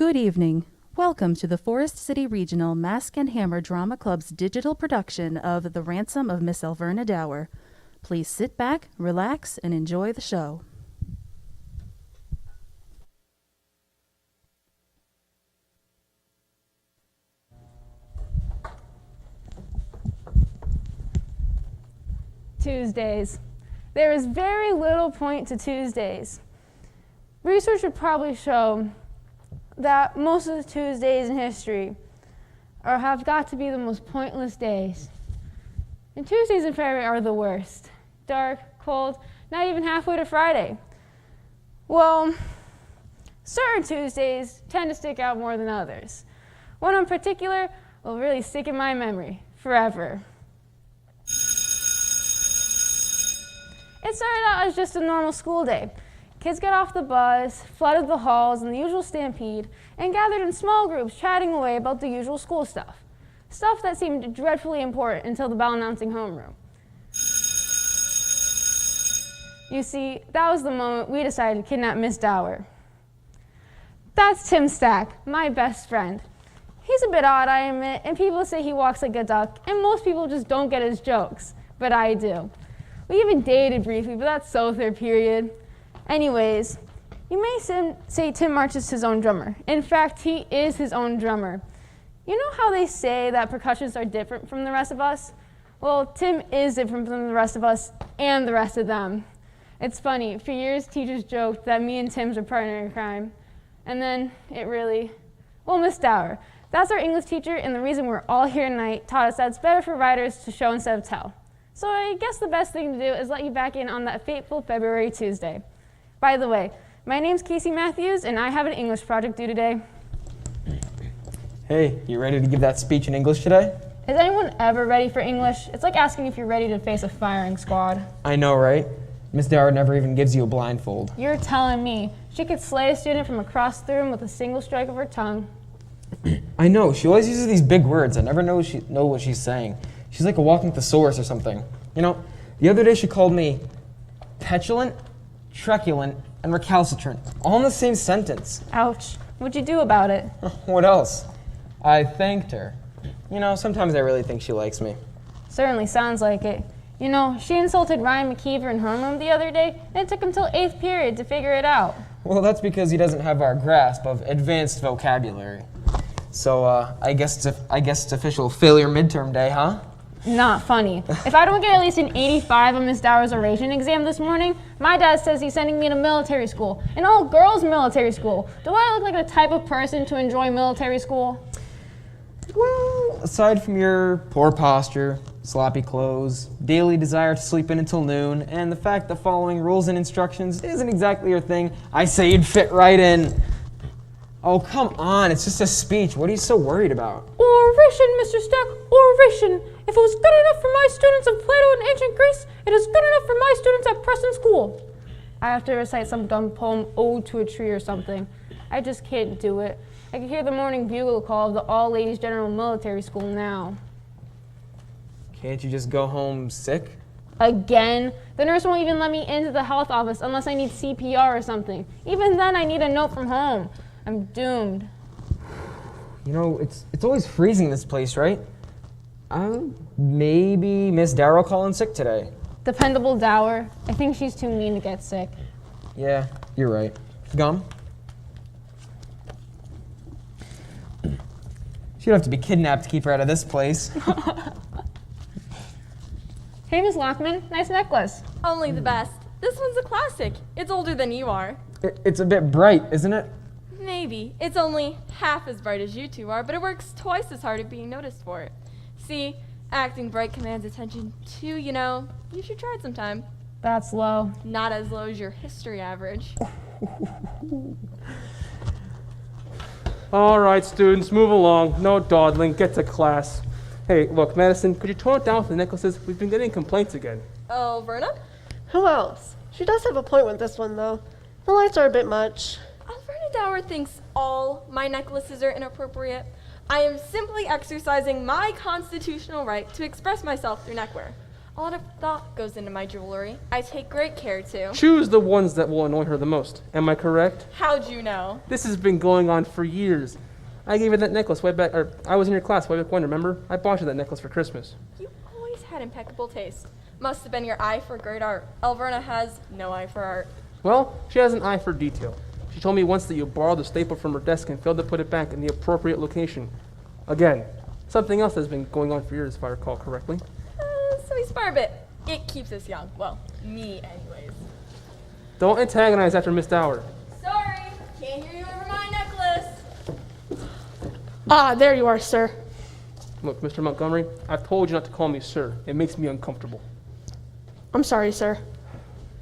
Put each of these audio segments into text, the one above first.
Good evening. Welcome to the Forest City Regional Mask and Hammer Drama Club's digital production of The Ransom of Miss Elverna Dower. Please sit back, relax, and enjoy the show. Tuesdays. There is very little point to Tuesdays. Research would probably show that most of the Tuesdays in history have got to be the most pointless days. And Tuesdays in February are the worst. Dark, cold, not even halfway to Friday. Well, certain Tuesdays tend to stick out more than others. One in particular will really stick in my memory forever. It started out as just a normal school day. Kids got off the bus, flooded the halls in the usual stampede, and gathered in small groups chatting away about the usual school stuff. Stuff that seemed dreadfully important until the bell announcing homeroom. You see, that was the moment we decided to kidnap Miss Dower. That's Tim Stack, my best friend. He's a bit odd, I admit, and people say he walks like a duck, and most people just don't get his jokes, but I do. We even dated briefly, but that's so third period. Anyways, you may say Tim March is his own drummer. In fact, he is his own drummer. You know how they say that percussionists are different from the rest of us? Well, Tim is different from the rest of us and the rest of them. It's funny, for years teachers joked that me and Tim's are partner in crime. And then it really, well, Miss Dower, that's our English teacher, and the reason we're all here tonight taught us that it's better for writers to show instead of tell. So I guess the best thing to do is let you back in on that fateful February Tuesday. By the way, my name's Casey Matthews, and I have an English project due today. Hey, you ready to give that speech in English today? Is anyone ever ready for English? It's like asking if you're ready to face a firing squad. I know, right? Miss Dower never even gives you a blindfold. You're telling me. She could slay a student from across the room with a single strike of her tongue. I know, she always uses these big words. I never know what she's saying. She's like a walking thesaurus or something. You know, the other day she called me petulant, truculent, and recalcitrant, all in the same sentence. Ouch. What'd you do about it? What else? I thanked her. You know, sometimes I really think she likes me. Certainly sounds like it. You know, she insulted Ryan McKeever in homeroom the other day, and it took him till 8th period to figure it out. Well, that's because he doesn't have our grasp of advanced vocabulary. So, I guess it's official failure midterm day, huh? Not funny. If I don't get at least an 85 on Miss Dower's oration exam this morning, my dad says he's sending me to military school, an all-girls military school. Do I look like the type of person to enjoy military school? Well, aside from your poor posture, sloppy clothes, daily desire to sleep in until noon, and the fact that following rules and instructions isn't exactly your thing, I say you'd fit right in. Oh, come on, it's just a speech. What are you so worried about? Oration, Mr. Stack, oration. If it was good enough for my students of Plato and ancient Greece, it is good enough for my students at Preston School. I have to recite some dumb poem, Ode to a Tree or something. I just can't do it. I can hear the morning bugle call of the all-ladies general military school now. Can't you just go home sick? Again? The nurse won't even let me into the health office unless I need CPR or something. Even then, I need a note from home. I'm doomed. You know, it's always freezing in this place, right? Maybe Miss Dower will call in sick today. Dependable Dower. I think she's too mean to get sick. Yeah, you're right. Gum? She'd have to be kidnapped to keep her out of this place. Hey, Miss Lockman, nice necklace. Only the best. This one's a classic. It's older than you are. It's a bit bright, isn't it? Maybe. It's only half as bright as you two are, but it works twice as hard at being noticed for it. See, acting bright commands attention too, you know. You should try it sometime. That's low. Not as low as your history average. All right, students, move along. No dawdling. Get to class. Hey, look, Madison, could you tone it down with the necklaces? We've been getting complaints again. Oh, Verna? Who else? She does have a point with this one, though. The lights are a bit much. Elverna Dower thinks all my necklaces are inappropriate. I am simply exercising my constitutional right to express myself through neckwear. A lot of thought goes into my jewelry. I take great care to. Choose the ones that will annoy her the most. Am I correct? How'd you know? This has been going on for years. I gave you that necklace way back, or I was in your class way back when, remember? I bought you that necklace for Christmas. You always had impeccable taste. Must have been your eye for great art. Elverna has no eye for art. Well, she has an eye for detail. She told me once that you borrowed the staple from her desk and failed to put it back in the appropriate location. Again, something else has been going on for years, if I recall correctly. So we spar a bit. It keeps us young. Well, me anyways. Don't antagonize after Miss Dower. Sorry, can't hear you over my necklace. Ah, there you are, sir. Look, Mr. Montgomery, I've told you not to call me sir. It makes me uncomfortable. I'm sorry, sir.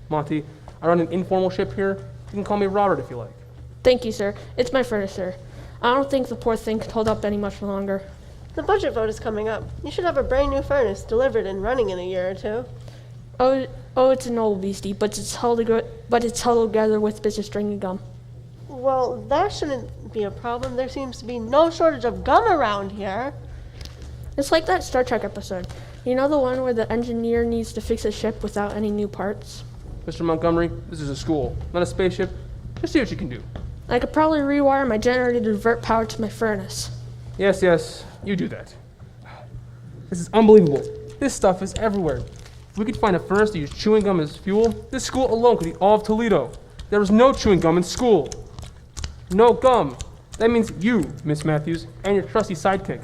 Monty, I run an informal ship here. You can call me Robert if you like. Thank you, sir. It's my furnace, sir. I don't think the poor thing can hold up any much longer. The budget vote is coming up. You should have a brand new furnace delivered and running in a year or two. Oh, it's an old beastie, but it's held together with bits of stringy gum. Well, that shouldn't be a problem. There seems to be no shortage of gum around here. It's like that Star Trek episode. You know the one where the engineer needs to fix a ship without any new parts? Mr. Montgomery, this is a school, not a spaceship. Just see what you can do. I could probably rewire my generator to divert power to my furnace. Yes, you do that. This is unbelievable. This stuff is everywhere. If we could find a furnace to use chewing gum as fuel, this school alone could eat all of Toledo. There was no chewing gum in school. No gum. That means you, Miss Matthews, and your trusty sidekick.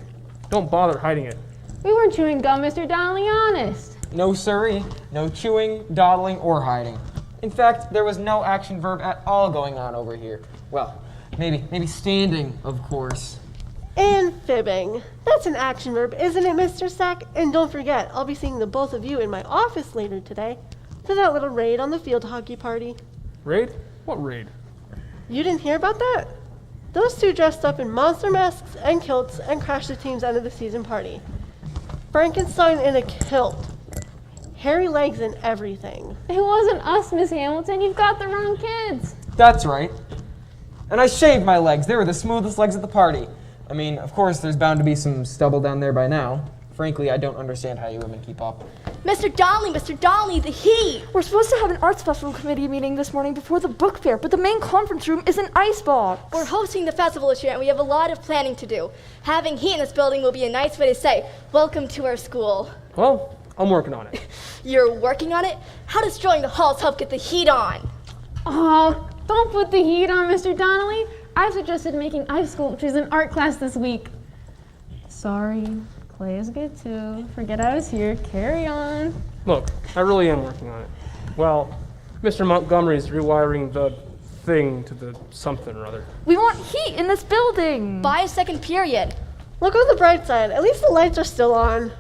Don't bother hiding it. We weren't chewing gum, Mr. Donnelly, honest. No siree, no chewing, dawdling, or hiding. In fact, there was no action verb at all going on over here. Well, maybe standing, of course. And fibbing. That's an action verb, isn't it, Mr. Stack? And don't forget, I'll be seeing the both of you in my office later today for that little raid on the field hockey party. Raid? What raid? You didn't hear about that? Those two dressed up in monster masks and kilts and crashed the team's end of the season party. Frankenstein in a kilt. Hairy legs and everything. It wasn't us, Miss Hamilton. You've got the wrong kids. That's right. And I shaved my legs. They were the smoothest legs at the party. I mean, of course, there's bound to be some stubble down there by now. Frankly, I don't understand how you women keep up. Mr. Donnelly, the heat! We're supposed to have an art special committee meeting this morning before the book fair, but the main conference room is an icebox. We're hosting the festival this year, and we have a lot of planning to do. Having heat in this building will be a nice way to say, welcome to our school. Well, I'm working on it. You're working on it? How does destroying the halls help get the heat on? Oh, don't put the heat on, Mr. Donnelly. I suggested making ice sculptures in art class this week. Sorry, clay is good too. Forget I was here. Carry on. Look, I really am working on it. Well, Mr. Montgomery's rewiring the thing to the something or other. We want heat in this building. By a second period. Look on the bright side. At least the lights are still on.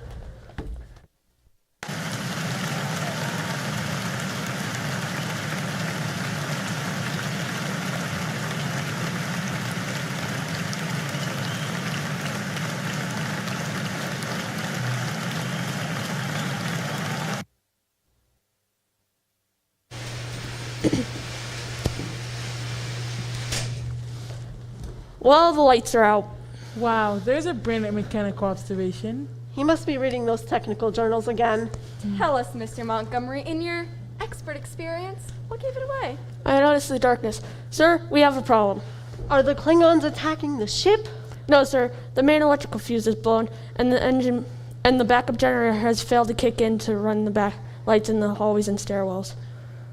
Well, the lights are out. Wow, there's a brilliant mechanical observation. He must be reading those technical journals again. Tell us, Mr. Montgomery, in your expert experience, what gave it away? I noticed the darkness. Sir, we have a problem. Are the Klingons attacking the ship? No, sir. The main electrical fuse is blown, and the engine and the backup generator has failed to kick in to run the back lights in the hallways and stairwells.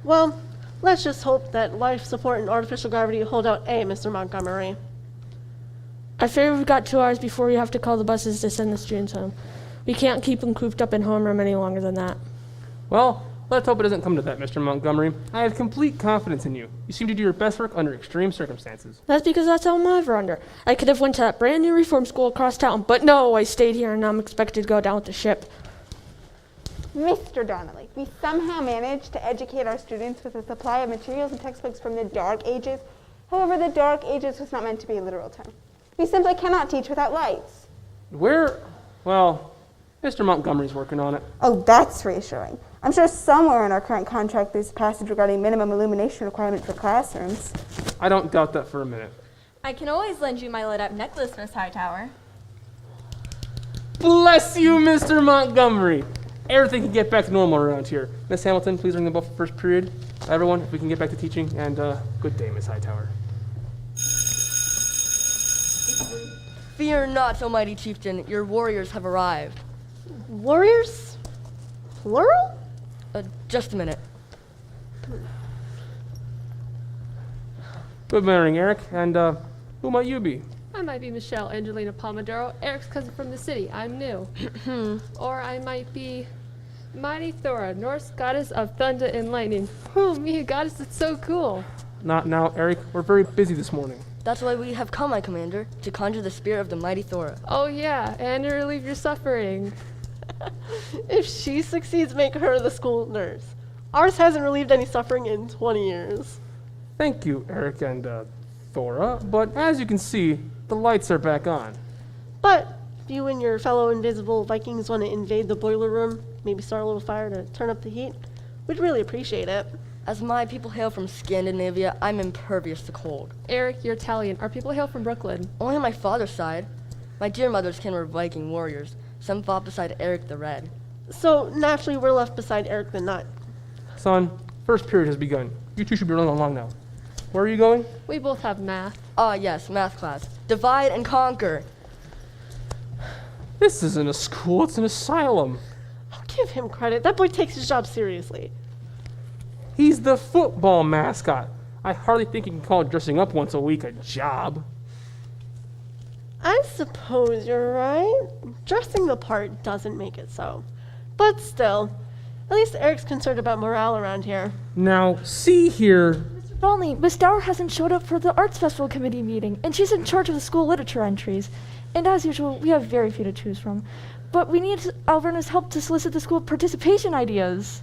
Well, let's just hope that life support and artificial gravity hold out Mr. Montgomery. I fear we've got 2 hours before we have to call the buses to send the students home. We can't keep them cooped up in homeroom any longer than that. Well, let's hope it doesn't come to that, Mr. Montgomery. I have complete confidence in you. You seem to do your best work under extreme circumstances. That's because that's all I'm ever under. I could have went to that brand new reform school across town, but no, I stayed here and I'm expected to go down with the ship. Mr. Donnelly, we somehow managed to educate our students with a supply of materials and textbooks from the Dark Ages. However, the Dark Ages was not meant to be a literal term. We simply cannot teach without lights. Well, Mr. Montgomery's working on it. Oh, that's reassuring. I'm sure somewhere in our current contract there's a passage regarding minimum illumination requirement for classrooms. I don't doubt that for a minute. I can always lend you my lit-up necklace, Miss Hightower. Bless you, Mr. Montgomery. everything can get back to normal around here. Miss Hamilton, please ring the bell for first period. Everyone, if we can get back to teaching, and good day, Miss Hightower. Fear not, O mighty chieftain, your warriors have arrived. Warriors? Plural? Just a minute. Good morning, Eric, and who might you be? I might be Michelle Angelina Pomodoro, Eric's cousin from the city. I'm new. Or I might be Mighty Thora, Norse goddess of thunder and lightning. Oh, me, a goddess, that's so cool. Not now, Eric. We're very busy this morning. That's why we have come, my commander, to conjure the spirit of the mighty Thora. Oh yeah, and to relieve your suffering. If she succeeds, make her the school nurse. Ours hasn't relieved any suffering in 20 years. Thank you, Eric and Thora, but as you can see, the lights are back on. But if you and your fellow invisible Vikings want to invade the boiler room, maybe start a little fire to turn up the heat, we'd really appreciate it. As my people hail from Scandinavia, I'm impervious to cold. Eric, you're Italian. Our people hail from Brooklyn. Only on my father's side. My dear mother's kin were Viking warriors. Some fought beside Eric the Red. So naturally, we're left beside Eric the Nut. Son, first period has begun. You two should be running along now. Where are you going? We both have math. Ah, yes, math class. Divide and conquer. This isn't a school, it's an asylum. I'll give him credit. That boy takes his job seriously. He's the football mascot. I hardly think you can call dressing up once a week a job. I suppose you're right. Dressing the part doesn't make it so. But still, at least Eric's concerned about morale around here. Now, see here. Mr. Donnelly, Miss Dower hasn't showed up for the Arts Festival Committee meeting, and she's in charge of the school literature entries. And as usual, we have very few to choose from. But we need Elverna's help to solicit the school participation ideas.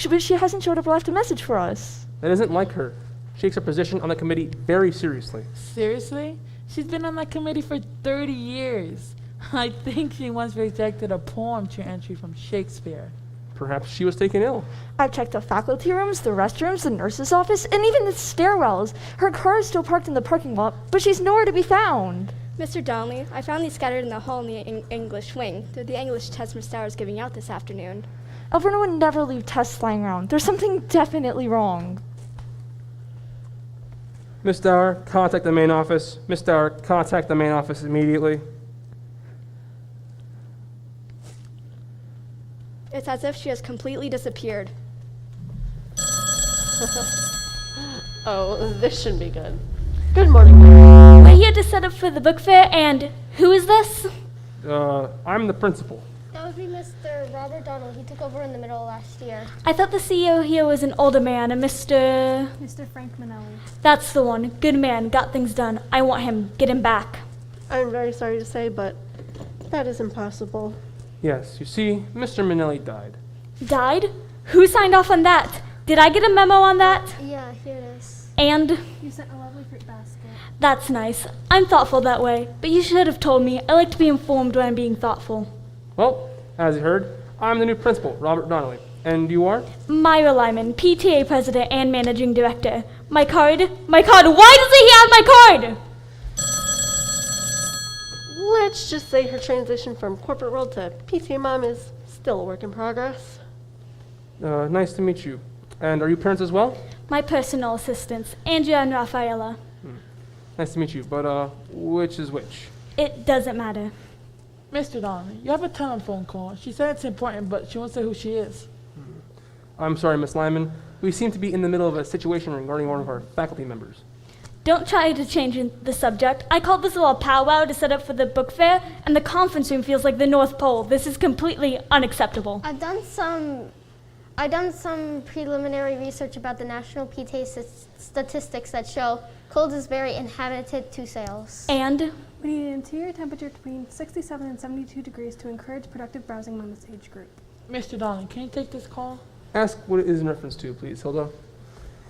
But she hasn't showed up or left a message for us. That isn't like her. She takes her position on the committee very seriously. Seriously? She's been on that committee for 30 years. I think she once rejected a poem to entry from Shakespeare. Perhaps she was taken ill. I've checked the faculty rooms, the restrooms, the nurse's office, and even the stairwells. Her car is still parked in the parking lot, but she's nowhere to be found. Mr. Donnelly, I found these scattered in the hall in the English wing. They're the English tests Miss Dower is giving out this afternoon. Elverna would never leave tests lying around. There's something definitely wrong. Miss Dower, contact the main office. Miss Dower, contact the main office immediately. It's as if she has completely disappeared. Oh, this shouldn't be good. Good morning. We're here to set up for the book fair, and who is this? I'm the principal. That would be Mr. Robert Donald. He took over in the middle of last year. I thought the CEO here was an older man, a Mr. Frank Manelli. That's the one. Good man, got things done. I want him. Get him back. I'm very sorry to say, but that is impossible. Yes, you see, Mr. Manelli died. Died? Who signed off on that? Did I get a memo on that? Yeah, here it is. And? You sent a lovely fruit basket. That's nice. I'm thoughtful that way, but you should have told me. I like to be informed when I'm being thoughtful. Well, as you heard, I'm the new principal, Robert Donnelly. And you are? Myra Lyman, PTA president and managing director. My card? My card! Why doesn't he have my card? Let's just say her transition from corporate world to PTA mom is still a work in progress. Nice to meet you. And are you parents as well? My personal assistants, Andrea and Rafaela. Nice to meet you, but which is which? It doesn't matter. Mr. Donnelly, you have a telephone call. She said it's important, but she won't say who she is. I'm sorry, Miss Lyman. We seem to be in the middle of a situation regarding one of our faculty members. Don't try to change the subject. I called this little powwow to set up for the book fair, and the conference room feels like the North Pole. This is completely unacceptable. I've done some preliminary research about the national PTA statistics that show cold is very inhabited to sales. And? We need an interior temperature between 67 and 72 degrees to encourage productive browsing among this age group. Mr. Donnelly, can you take this call? Ask what it is in reference to, please, Hilda.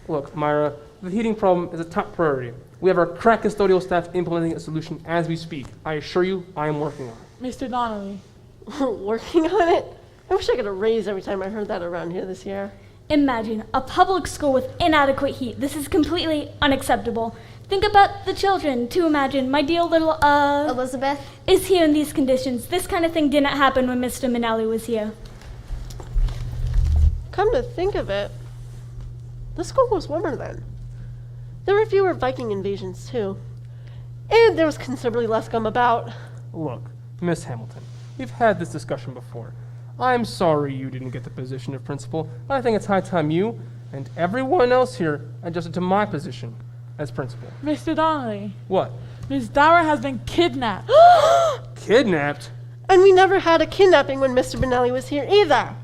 Look, Myra, the heating problem is a top priority. We have our crack custodial staff implementing a solution as we speak. I assure you, I am working on it. Mr. Donnelly. Working on it? I wish I got a raise every time I heard that around here this year. Imagine a public school with inadequate heat. This is completely unacceptable. Think about the children, to imagine. My dear little, Elizabeth? Is here in these conditions. This kind of thing didn't happen when Mr. Manelli was here. Come to think of it, the school was warmer then. There were fewer Viking invasions, too. And there was considerably less gum about. Look, Miss Hamilton, we've had this discussion before. I'm sorry you didn't get the position of principal, but I think it's high time you and everyone else here adjusted to my position as principal. Mr. Donnelly. What? Miss Dower has been kidnapped. Kidnapped? And we never had a kidnapping when Mr. Benelli was here either.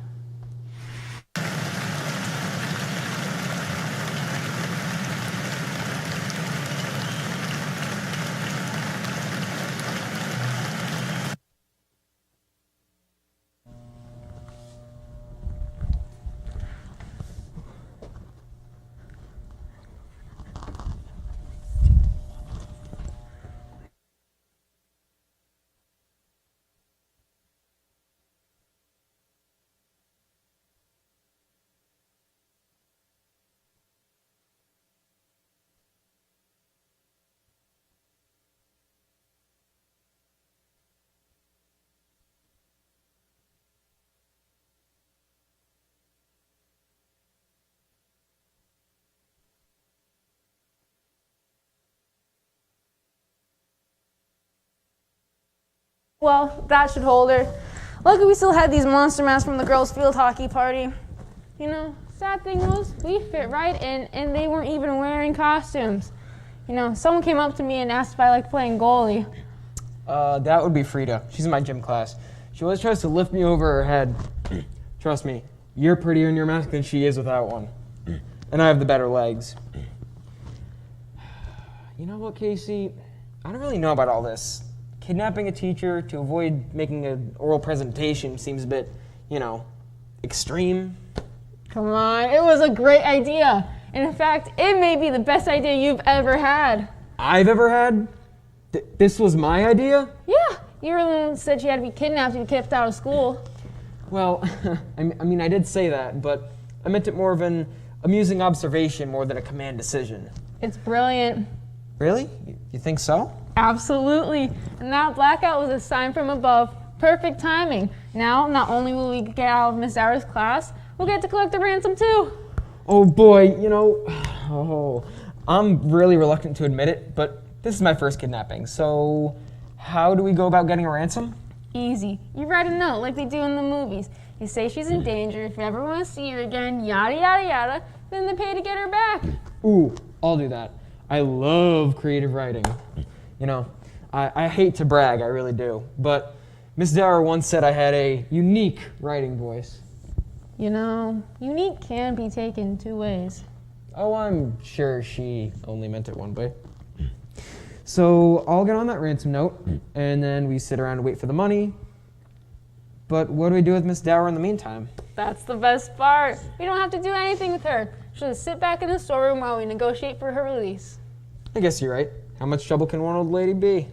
Well, that should hold her. Luckily, we still had these monster masks from the girls' field hockey party. You know, sad thing was, we fit right in, and they weren't even wearing costumes. You know, someone came up to me and asked if I liked playing goalie. That would be Frida. She's in my gym class. She always tries to lift me over her head. Trust me, you're prettier in your mask than she is without one. And I have the better legs. You know what, Casey? I don't really know about all this. Kidnapping a teacher to avoid making an oral presentation seems a bit, extreme. Come on, it was a great idea. And in fact, it may be the best idea you've ever had. I've ever had? This was my idea? Yeah, you were the one who said she had to be kidnapped and kept out of school. Well, I did say that, but I meant it more of an amusing observation more than a command decision. It's brilliant. Really? You think so? Absolutely. And that blackout was a sign from above. Perfect timing. Now, not only will we get out of Miss Dower's class, we'll get to collect the ransom too. Oh boy, I'm really reluctant to admit it, but this is my first kidnapping, so how do we go about getting a ransom? Easy. You write a note like they do in the movies. You say she's in danger, if you ever want to see her again, yada yada yada, then they pay to get her back. Ooh, I'll do that. I love creative writing. I hate to brag, I really do, but Miss Dower once said I had a unique writing voice. Unique can be taken two ways. Oh, I'm sure she only meant it one way. So I'll get on that ransom note, and then we sit around and wait for the money. But what do we do with Miss Dower in the meantime? That's the best part. We don't have to do anything with her. She'll just sit back in the storeroom while we negotiate for her release. I guess you're right. How much trouble can one old lady be?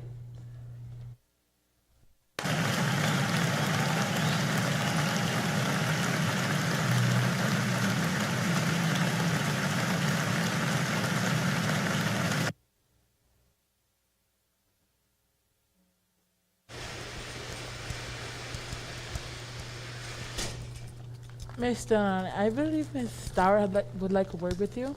Miss Dunn, I believe Miss Dower would like a word with you.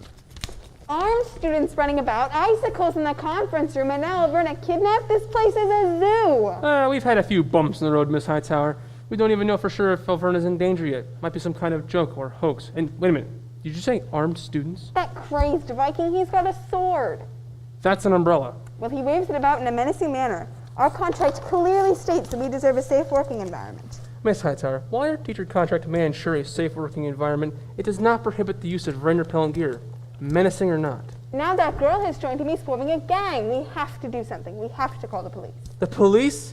Armed students running about, icicles in the conference room, and now Elverna kidnapped. This place is a zoo. We've had a few bumps in the road, Miss Hightower. We don't even know for sure if Elverna's in danger yet. Might be some kind of joke or hoax. And wait a minute, did you say armed students? That crazed Viking, he's got a sword. That's an umbrella. Well, he waves it about in a menacing manner. Our contract clearly states that we deserve a safe working environment. Miss Hightower, while your teacher contract may ensure a safe working environment, it does not prohibit the use of rain-repellent gear, menacing or not. Now that girl has joined me forming a gang. We have to do something. We have to call the police. The police?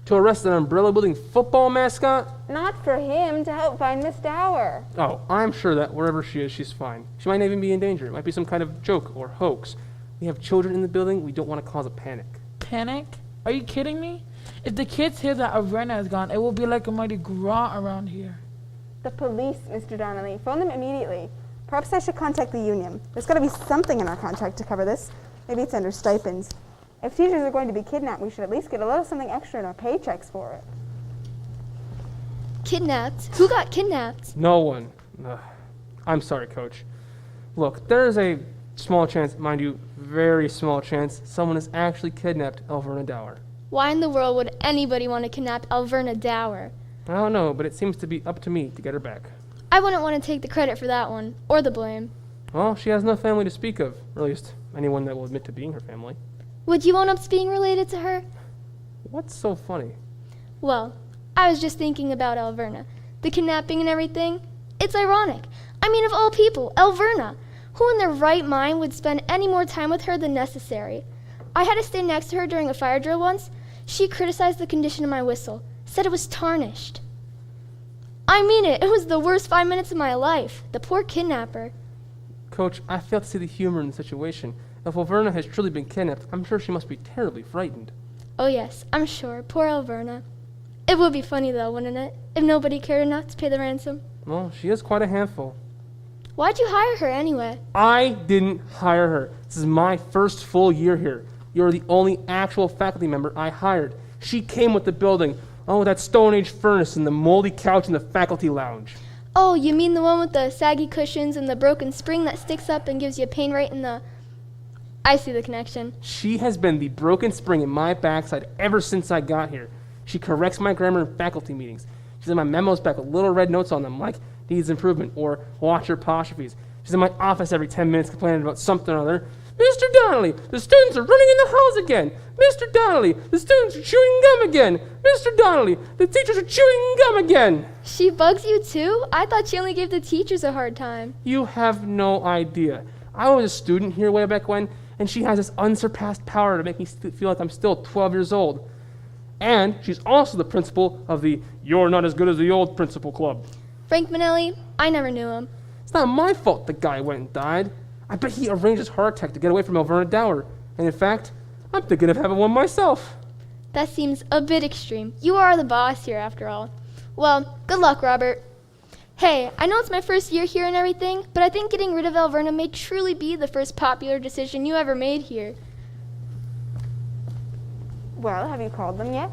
To arrest an umbrella-wielding football mascot? Not for him, to help find Miss Dower. Oh, I'm sure that wherever she is, she's fine. She might not even be in danger. It might be some kind of joke or hoax. We have children in the building. We don't want to cause a panic. Panic? Are you kidding me? If the kids hear that Elverna is gone, it will be like a Mardi Gras around here. The police, Mr. Donnelly. Phone them immediately. Perhaps I should contact the union. There's got to be something in our contract to cover this. Maybe it's under stipends. If teachers are going to be kidnapped, we should at least get a little something extra in our paychecks for it. Kidnapped? Who got kidnapped? No one. I'm sorry, Coach. Look, there is a small chance, mind you, very small chance, someone has actually kidnapped Elverna Dower. Why in the world would anybody want to kidnap Elverna Dower? I don't know, but it seems to be up to me to get her back. I wouldn't want to take the credit for that one, or the blame. Well, she has no family to speak of, or at least anyone that will admit to being her family. Would you own up to being related to her? What's so funny? Well, I was just thinking about Elverna. The kidnapping and everything. It's ironic. I mean, of all people, Elverna. Who in their right mind would spend any more time with her than necessary? I had to stand next to her during a fire drill once. She criticized the condition of my whistle, said it was tarnished. I mean it was the worst 5 minutes of my life. The poor kidnapper. Coach, I fail to see the humor in the situation. If Elverna has truly been kidnapped, I'm sure she must be terribly frightened. Oh yes, I'm sure. Poor Elverna. It would be funny though, wouldn't it? If nobody cared enough to pay the ransom. Well, she is quite a handful. Why'd you hire her anyway? I didn't hire her. This is my first full year here. You're the only actual faculty member I hired. She came with the building. Oh, that Stone Age furnace and the moldy couch in the faculty lounge. Oh, you mean the one with the saggy cushions and the broken spring that sticks up and gives you pain right in the... I see the connection. She has been the broken spring in my backside ever since I got here. She corrects my grammar in faculty meetings. She's in my memos back with little red notes on them like needs improvement or watch your apostrophes. She's in my office every 10 minutes complaining about something or other. Mr. Donnelly, the students are running in the halls again. Mr. Donnelly, the students are chewing gum again. Mr. Donnelly, the teachers are chewing gum again. She bugs you too? I thought she only gave the teachers a hard time. You have no idea. I was a student here way back when, and she has this unsurpassed power to make me feel like I'm still 12 years old. And she's also the principal of the You're Not As Good As the Old Principal Club. Frank Manelli? I never knew him. It's not my fault the guy went and died. I bet he arranged his heart attack to get away from Elverna Dower. And in fact, I'm thinking of having one myself. That seems a bit extreme. You are the boss here, after all. Well, good luck, Robert. Hey, I know it's my first year here and everything, but I think getting rid of Elverna may truly be the first popular decision you ever made here. Well, have you called them yet?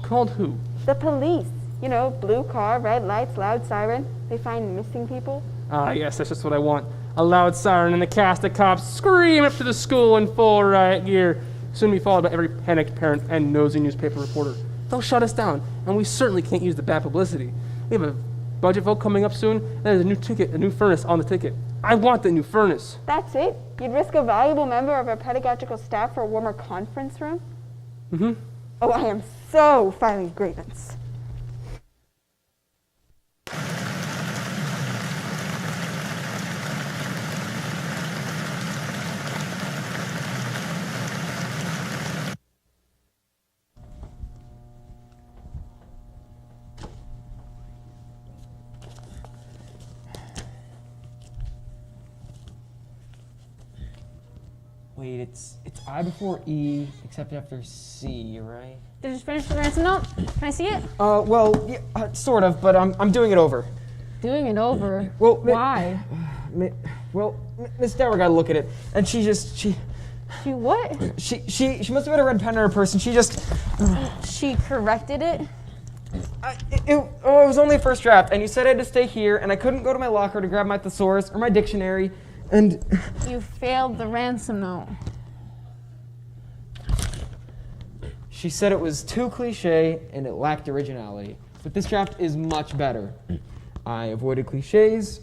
Called who? The police. You know, blue car, red lights, loud siren. They find missing people. Ah, yes, that's just what I want. A loud siren and the cast of cops scream up to the school in full riot gear. Soon to be followed by every panicked parent and nosy newspaper reporter. They'll shut us down, and we certainly can't use the bad publicity. We have a budget vote coming up soon, and there's a new furnace on the ticket. I want the new furnace. That's it? You'd risk a valuable member of our pedagogical staff for a warmer conference room? Mm-hmm. Oh, I am so filing grievance. Wait, it's I before E, except after C, right? Did you finish the ransom note? Can I see it? Well, yeah, sort of, but I'm doing it over. Doing it over? Well, why? Miss Dower got to look at it, and she what? She must have had a red pen in her purse, and she just... She corrected it? It was only a first draft, and you said I had to stay here, and I couldn't go to my locker to grab my thesaurus or my dictionary, and... You failed the ransom note. She said it was too cliche and it lacked originality. But this draft is much better. I avoided cliches,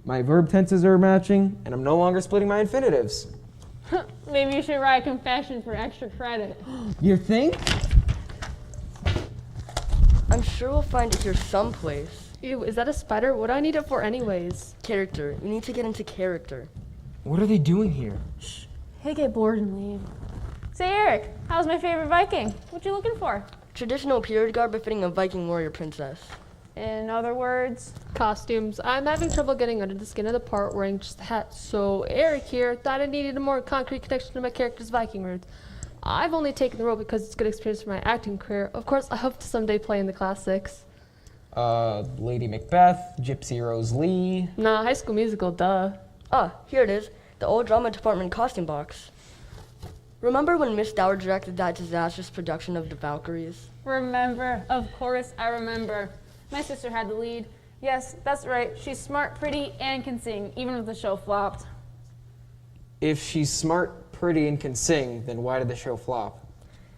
my verb tenses are matching, and I'm no longer splitting my infinitives. Maybe you should write a confession for extra credit. You think? I'm sure we'll find it here someplace. Ew, is that a spider? What do I need it for anyways? Character. You need to get into character. What are they doing here? Shh. He'll get bored and leave. Say, Eric, how's my favorite Viking? What you looking for? Traditional period garb befitting a Viking warrior princess. In other words? Costumes. I'm having trouble getting under the skin of the part wearing just a hat, so Eric here thought I needed a more concrete connection to my character's Viking roots. I've only taken the role because it's good experience for my acting career. Of course, I hope to someday play in the classics. Lady Macbeth, Gypsy Rose Lee. Nah, High School Musical, duh. Ah, here it is. The old drama department costume box. Remember when Miss Dower directed that disastrous production of The Valkyries? Remember? Of course I remember. My sister had the lead. Yes, that's right. She's smart, pretty, and can sing, even if the show flopped. If she's smart, pretty, and can sing, then why did the show flop?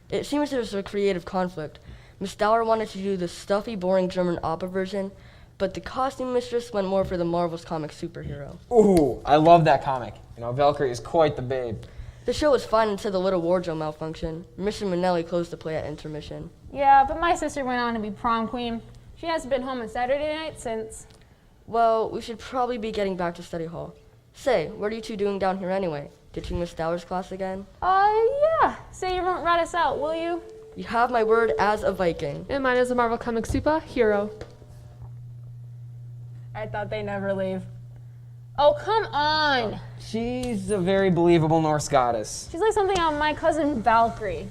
It seems there was a creative conflict. Miss Dower wanted to do the stuffy, boring German opera version, but the costume mistress went more for the Marvel's comic superhero. Ooh, I love that comic. Valkyrie is quite the babe. The show was fine until the little wardrobe malfunction. Mr. Minnelli closed the play at intermission. Yeah, but my sister went on to be prom queen. She hasn't been home on Saturday night since. Well, we should probably be getting back to study hall. Say, what are you two doing down here anyway? Ditching Miss Dower's class again? Yeah. Say you won't rat us out, will you? You have my word as a Viking. And mine is a Marvel comic superhero. I thought they'd never leave. Oh, come on! She's a very believable Norse goddess. She's like something on My Cousin Valkyrie.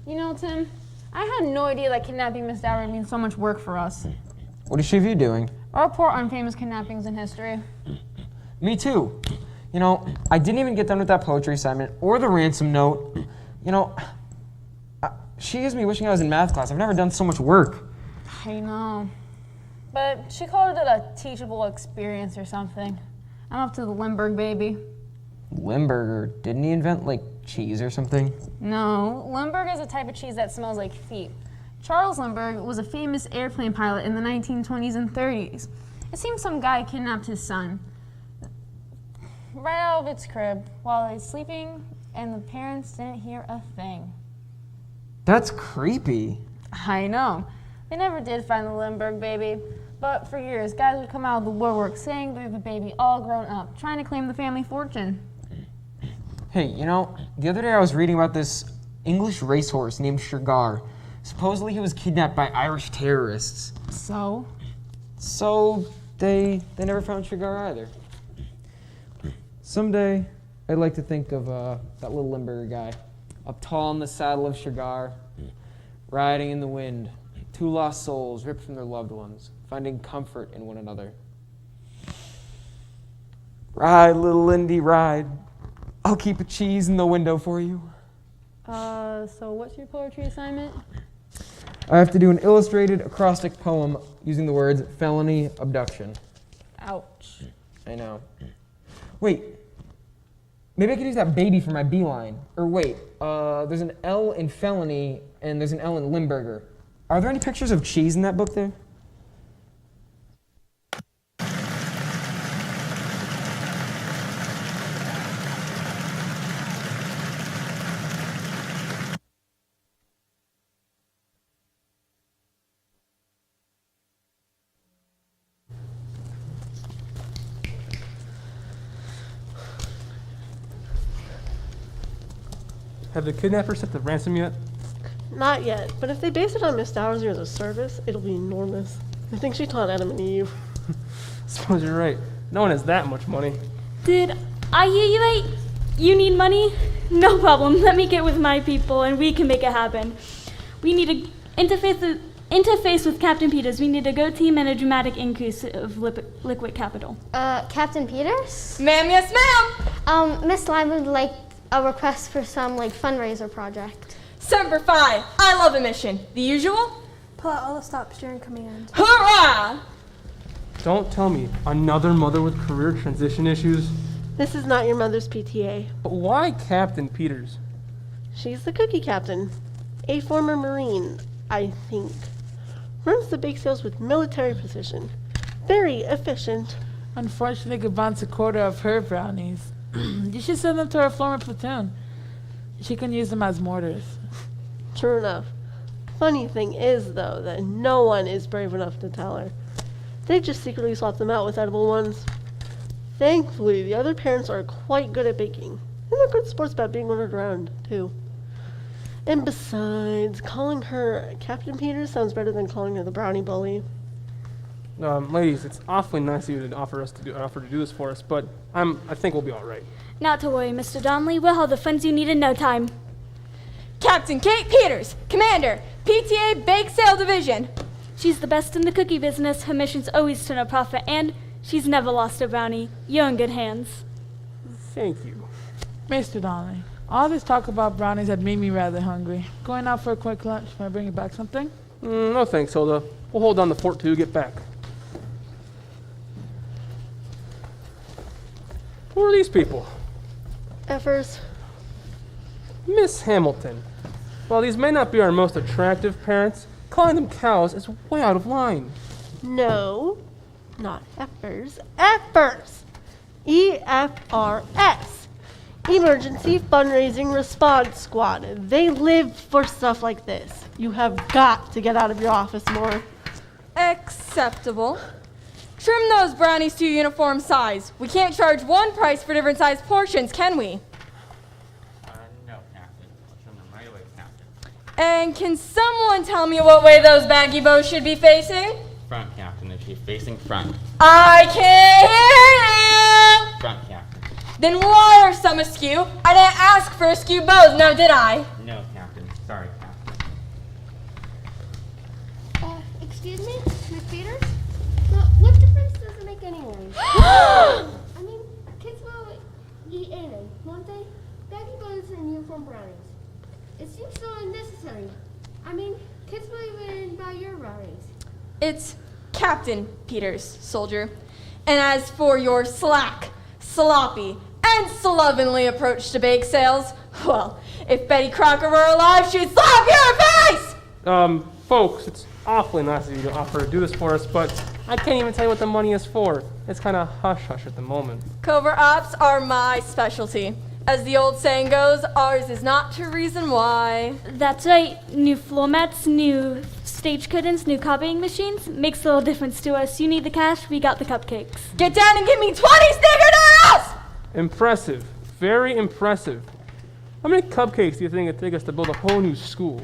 You know, Tim, I had no idea that kidnapping Miss Dower means so much work for us. What is she view doing? Or report on famous kidnappings in history. Me too. I didn't even get done with that poetry assignment or the ransom note. She gives me wishing I was in math class. I've never done so much work. I know. But she called it a teachable experience or something. I'm up to the Limburg baby. Limburger, didn't he invent, cheese or something? No, Limburg is a type of cheese that smells like feet. Charles Limburg was a famous airplane pilot in the 1920s and 30s. It seems some guy kidnapped his son right out of its crib while he's sleeping, and the parents didn't hear a thing. That's creepy. I know. They never did find the Limburg baby. But for years, guys would come out of the woodwork saying they're the baby all grown up, trying to claim the family fortune. Hey, the other day I was reading about this English racehorse named Sugar. Supposedly he was kidnapped by Irish terrorists. So? So they never found Sugar either. Someday, I'd like to think of that little Limburger guy, up tall in the saddle of Sugar, riding in the wind, two lost souls ripped from their loved ones, finding comfort in one another. Ride, little Lindy, ride. I'll keep a cheese in the window for you. So what's your poetry assignment? I have to do an illustrated acrostic poem using the words felony, abduction. Ouch. I know. Wait, maybe I could use that baby for my beeline. Or wait, there's an L in felony and there's an L in Limburger. Are there any pictures of cheese in that book there? Have the kidnappers set the ransom yet? Not yet, but if they base it on Miss Dower's years of service, it'll be enormous. I think she taught Adam and Eve. Suppose you're right. No one has that much money. Did I hear you right? You need money? No problem. Let me get with my people and we can make it happen. We need to interface with Captain Peters. We need a go team and a dramatic increase of liquid capital. Captain Peters? Ma'am, yes, ma'am. Miss Lime would like a request for some, fundraiser project. Semper Fi. I love a mission. The usual? Pull out all the stops during command. Hurrah! Don't tell me another mother with career transition issues. This is not your mother's PTA. But why Captain Peters? She's the cookie captain. A former Marine, I think. Runs the bake sales with military precision. Very efficient. Unfortunately, could bounce a quarter of her brownies. You should send them to her former platoon. She can use them as mortars. True enough. Funny thing is, though, that no one is brave enough to tell her. They just secretly swap them out with edible ones. Thankfully, the other parents are quite good at baking. And they're good sports about being ordered around, too. And besides, calling her Captain Peters sounds better than calling her the brownie bully. Ladies, it's awfully nice of you to offer to do this for us, but I think we'll be all right. Not to worry, Mr. Donnelly. We'll have the funds you need in no time. Captain Kate Peters, Commander, PTA Bake Sale Division. She's the best in the cookie business. Her mission's always to no profit, and she's never lost a brownie. You're in good hands. Thank you. Mr. Donnelly, All this talk about brownies had made me rather hungry. Going out for a quick lunch. Can I bring you back something? No thanks, Hilda. We'll hold down the fort till you get back. Who are these people? Effers. Miss Hamilton. While these may not be our most attractive parents, calling them cows is way out of line. No, not Effers. Effers! EFRS. Emergency Fundraising Response Squad. They live for stuff like this. You have got to get out of your office more. Acceptable. Trim those brownies to uniform size. We can't charge one price for different size portions, can we? No, Captain. I'll trim them right away, Captain. And can someone tell me what way those baggy bows should be facing? Front, Captain. If she's facing front. I can't hear you! Front, Captain. Then why are some askew? I didn't ask for askew bows, now did I? No, Captain. Sorry, Captain. Excuse me, Miss Peters? What difference does it make anyway? I mean, kids will eat anything, won't they? Baggy bows and uniform brownies. It seems so unnecessary. I mean, kids will even buy your brownies. It's Captain Peters, soldier. And as for your slack, sloppy, and slovenly approach to bake sales, well, if Betty Crocker were alive, she'd slap your face! Folks, it's awfully nice of you to offer to do this for us, but I can't even tell you what the money is for. It's kind of hush-hush at the moment. Covert ops are my specialty. As the old saying goes, ours is not to reason why. That's right. New floor mats, new stage curtains, new copying machines. Makes a little difference to us. You need the cash, we got the cupcakes. Get down and give me 20 snickerdoodles! Impressive. Very impressive. How many cupcakes do you think it'd take us to build a whole new school?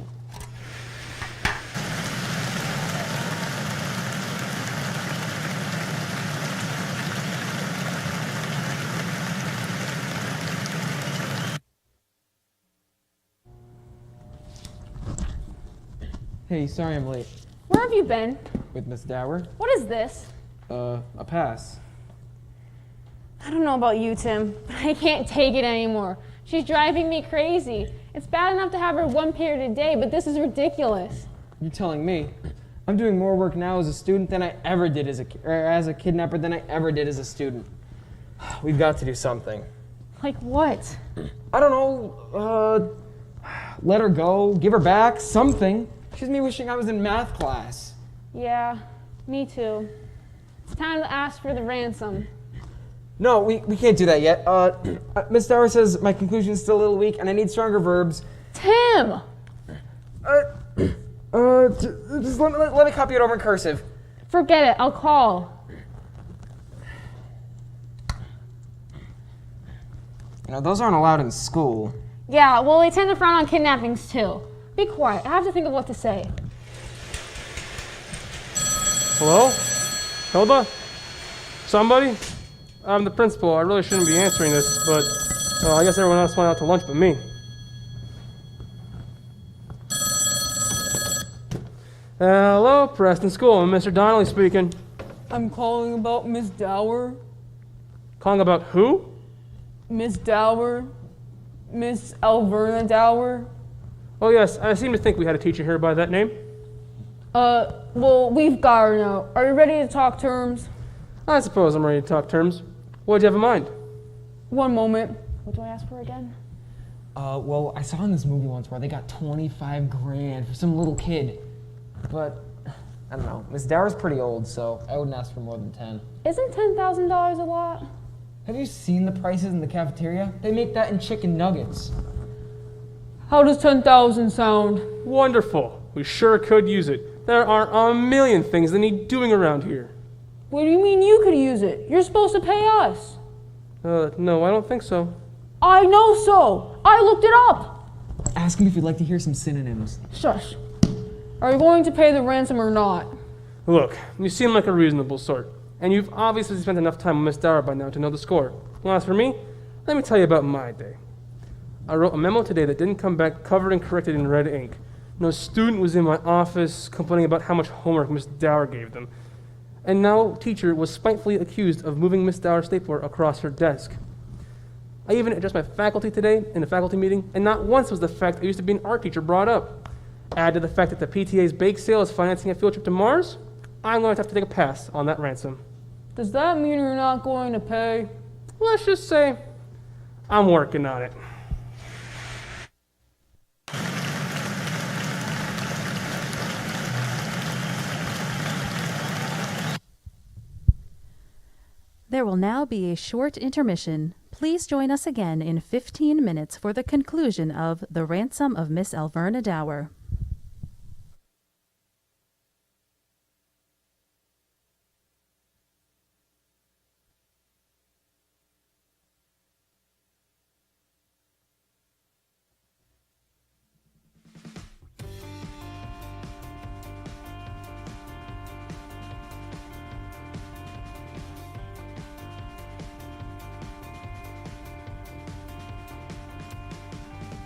Hey, sorry I'm late. Where have you been? With Miss Dower? What is this? A pass. I don't know about you, Tim, but I can't take it anymore. She's driving me crazy. It's bad enough to have her one period a day, but this is ridiculous. You're telling me? I'm doing more work now as a student than I ever did as a kidnapper than I ever did as a student. We've got to do something. Like what? I don't know. Let her go, give her back, something. She's me wishing I was in math class. Yeah, me too. It's time to ask for the ransom. No, we can't do that yet. Miss Dower says my conclusion's still a little weak and I need stronger verbs. Tim! Just let me copy it over in cursive. Forget it, I'll call. You know, those aren't allowed in school. Yeah, well, they tend to frown on kidnappings too. Be quiet, I have to think of what to say. Hello? Hilda? Somebody? I'm the principal. I really shouldn't be answering this, but I guess everyone else went out to lunch but me. Hello, Preston School. I'm Mr. Donnelly speaking. I'm calling about Miss Dower. Calling about who? Miss Dower. Miss Elverna Dower. Oh yes, I seem to think we had a teacher here by that name. Well, we've got her now. Are you ready to talk terms? I suppose I'm ready to talk terms. What do you have in mind? One moment. What do I ask for again? Well, I saw in this movie once where they got 25 grand for some little kid. But, I don't know. Miss Dower's pretty old, so I wouldn't ask for more than 10. Isn't $10,000 a lot? Have you seen the prices in the cafeteria? They make that in chicken nuggets. How does 10,000 sound? Wonderful. We sure could use it. There are a million things that need doing around here. What do you mean you could use it? You're supposed to pay us. No, I don't think so. I know so. I looked it up. Ask him if you'd like to hear some synonyms. Shush. Are you going to pay the ransom or not? Look, you seem like a reasonable sort, and you've obviously spent enough time with Miss Dower by now to know the score. Well, as for me, let me tell you about my day. I wrote a memo today that didn't come back covered and corrected in red ink. No student was in my office complaining about how much homework Miss Dower gave them. And no teacher was spitefully accused of moving Miss Dower's stapler across her desk. I even addressed my faculty today in a faculty meeting, and not once was the fact I used to be an art teacher brought up. Add to the fact that the PTA's bake sale is financing a field trip to Mars, I'm going to have to take a pass on that ransom. Does that mean you're not going to pay? Let's just say I'm working on it. There will now be a short intermission. Please join us again in 15 minutes for the conclusion of The Ransom of Miss Elverna Dower.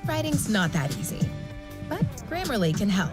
Writing's not that easy, but Grammarly can help.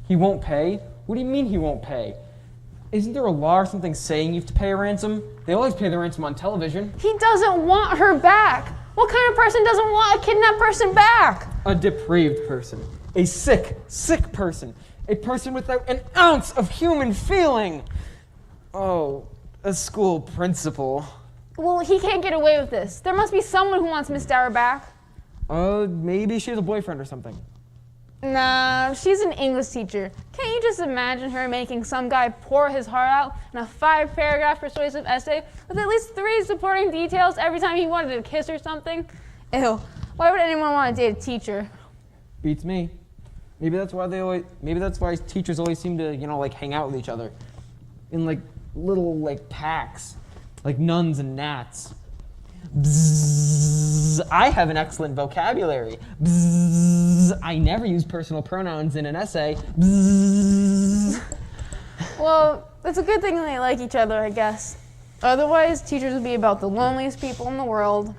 He won't pay? What do you mean he won't pay? Isn't there a law or something saying you have to pay a ransom? They always pay the ransom on television. He doesn't want her back. What kind of person doesn't want a kidnapped person back? A depraved person. A sick person. A person without an ounce of human feeling. Oh, a school principal. Well, he can't get away with this. There must be someone who wants Miss Dower back. Maybe she has a boyfriend or something. Nah, she's an English teacher. Can't you just imagine her making some guy pour his heart out in a 5-paragraph persuasive essay with at least 3 supporting details every time he wanted to kiss or something? Ew, why would anyone want to date a teacher? Beats me. Maybe that's why teachers always seem to, like hang out with each other in like little like packs, like nuns and gnats. Bzzz, I have an excellent vocabulary. Bzzz, I never use personal pronouns in an essay. Bzzz. Well, it's a good thing they like each other, I guess. Otherwise, teachers would be about the loneliest people in the world.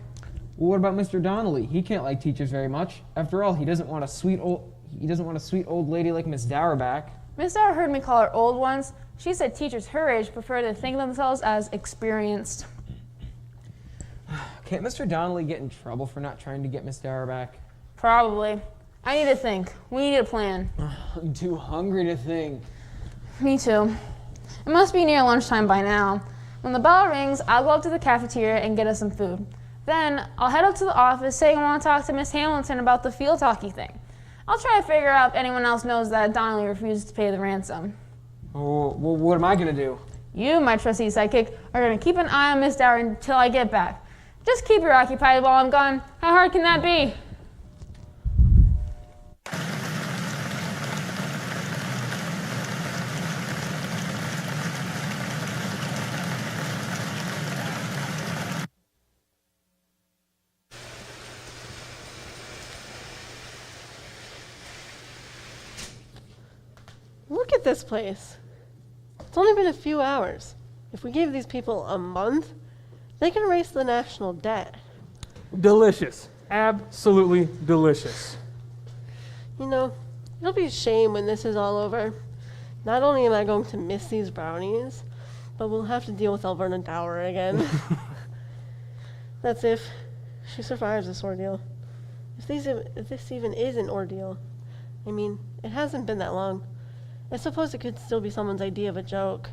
Well, what about Mr. Donnelly? He can't like teachers very much. After all, he doesn't want a sweet old lady like Miss Dower back. Miss Dower heard me call her old once. She said teachers her age prefer to think of themselves as experienced. Can't Mr. Donnelly get in trouble for not trying to get Miss Dower back? Probably. I need to think. We need a plan. I'm too hungry to think. Me too. It must be near lunchtime by now. When the bell rings, I'll go up to the cafeteria and get us some food. Then I'll head up to the office saying I want to talk to Miss Hamilton about the field hockey thing. I'll try to figure out if anyone else knows that Donnelly refused to pay the ransom. Oh, well, what am I going to do? You, my trusty sidekick, are going to keep an eye on Miss Dower until I get back. Just keep her occupied while I'm gone. How hard can that be? Look at this place. It's only been a few hours. If we gave these people a month, they can erase the national debt. Delicious. Absolutely delicious. It'll be a shame when this is all over. Not only am I going to miss these brownies, but we'll have to deal with Elverna Dower again. That's if she survives this ordeal. If this even is an ordeal. I mean, it hasn't been that long. I suppose it could still be someone's idea of a joke.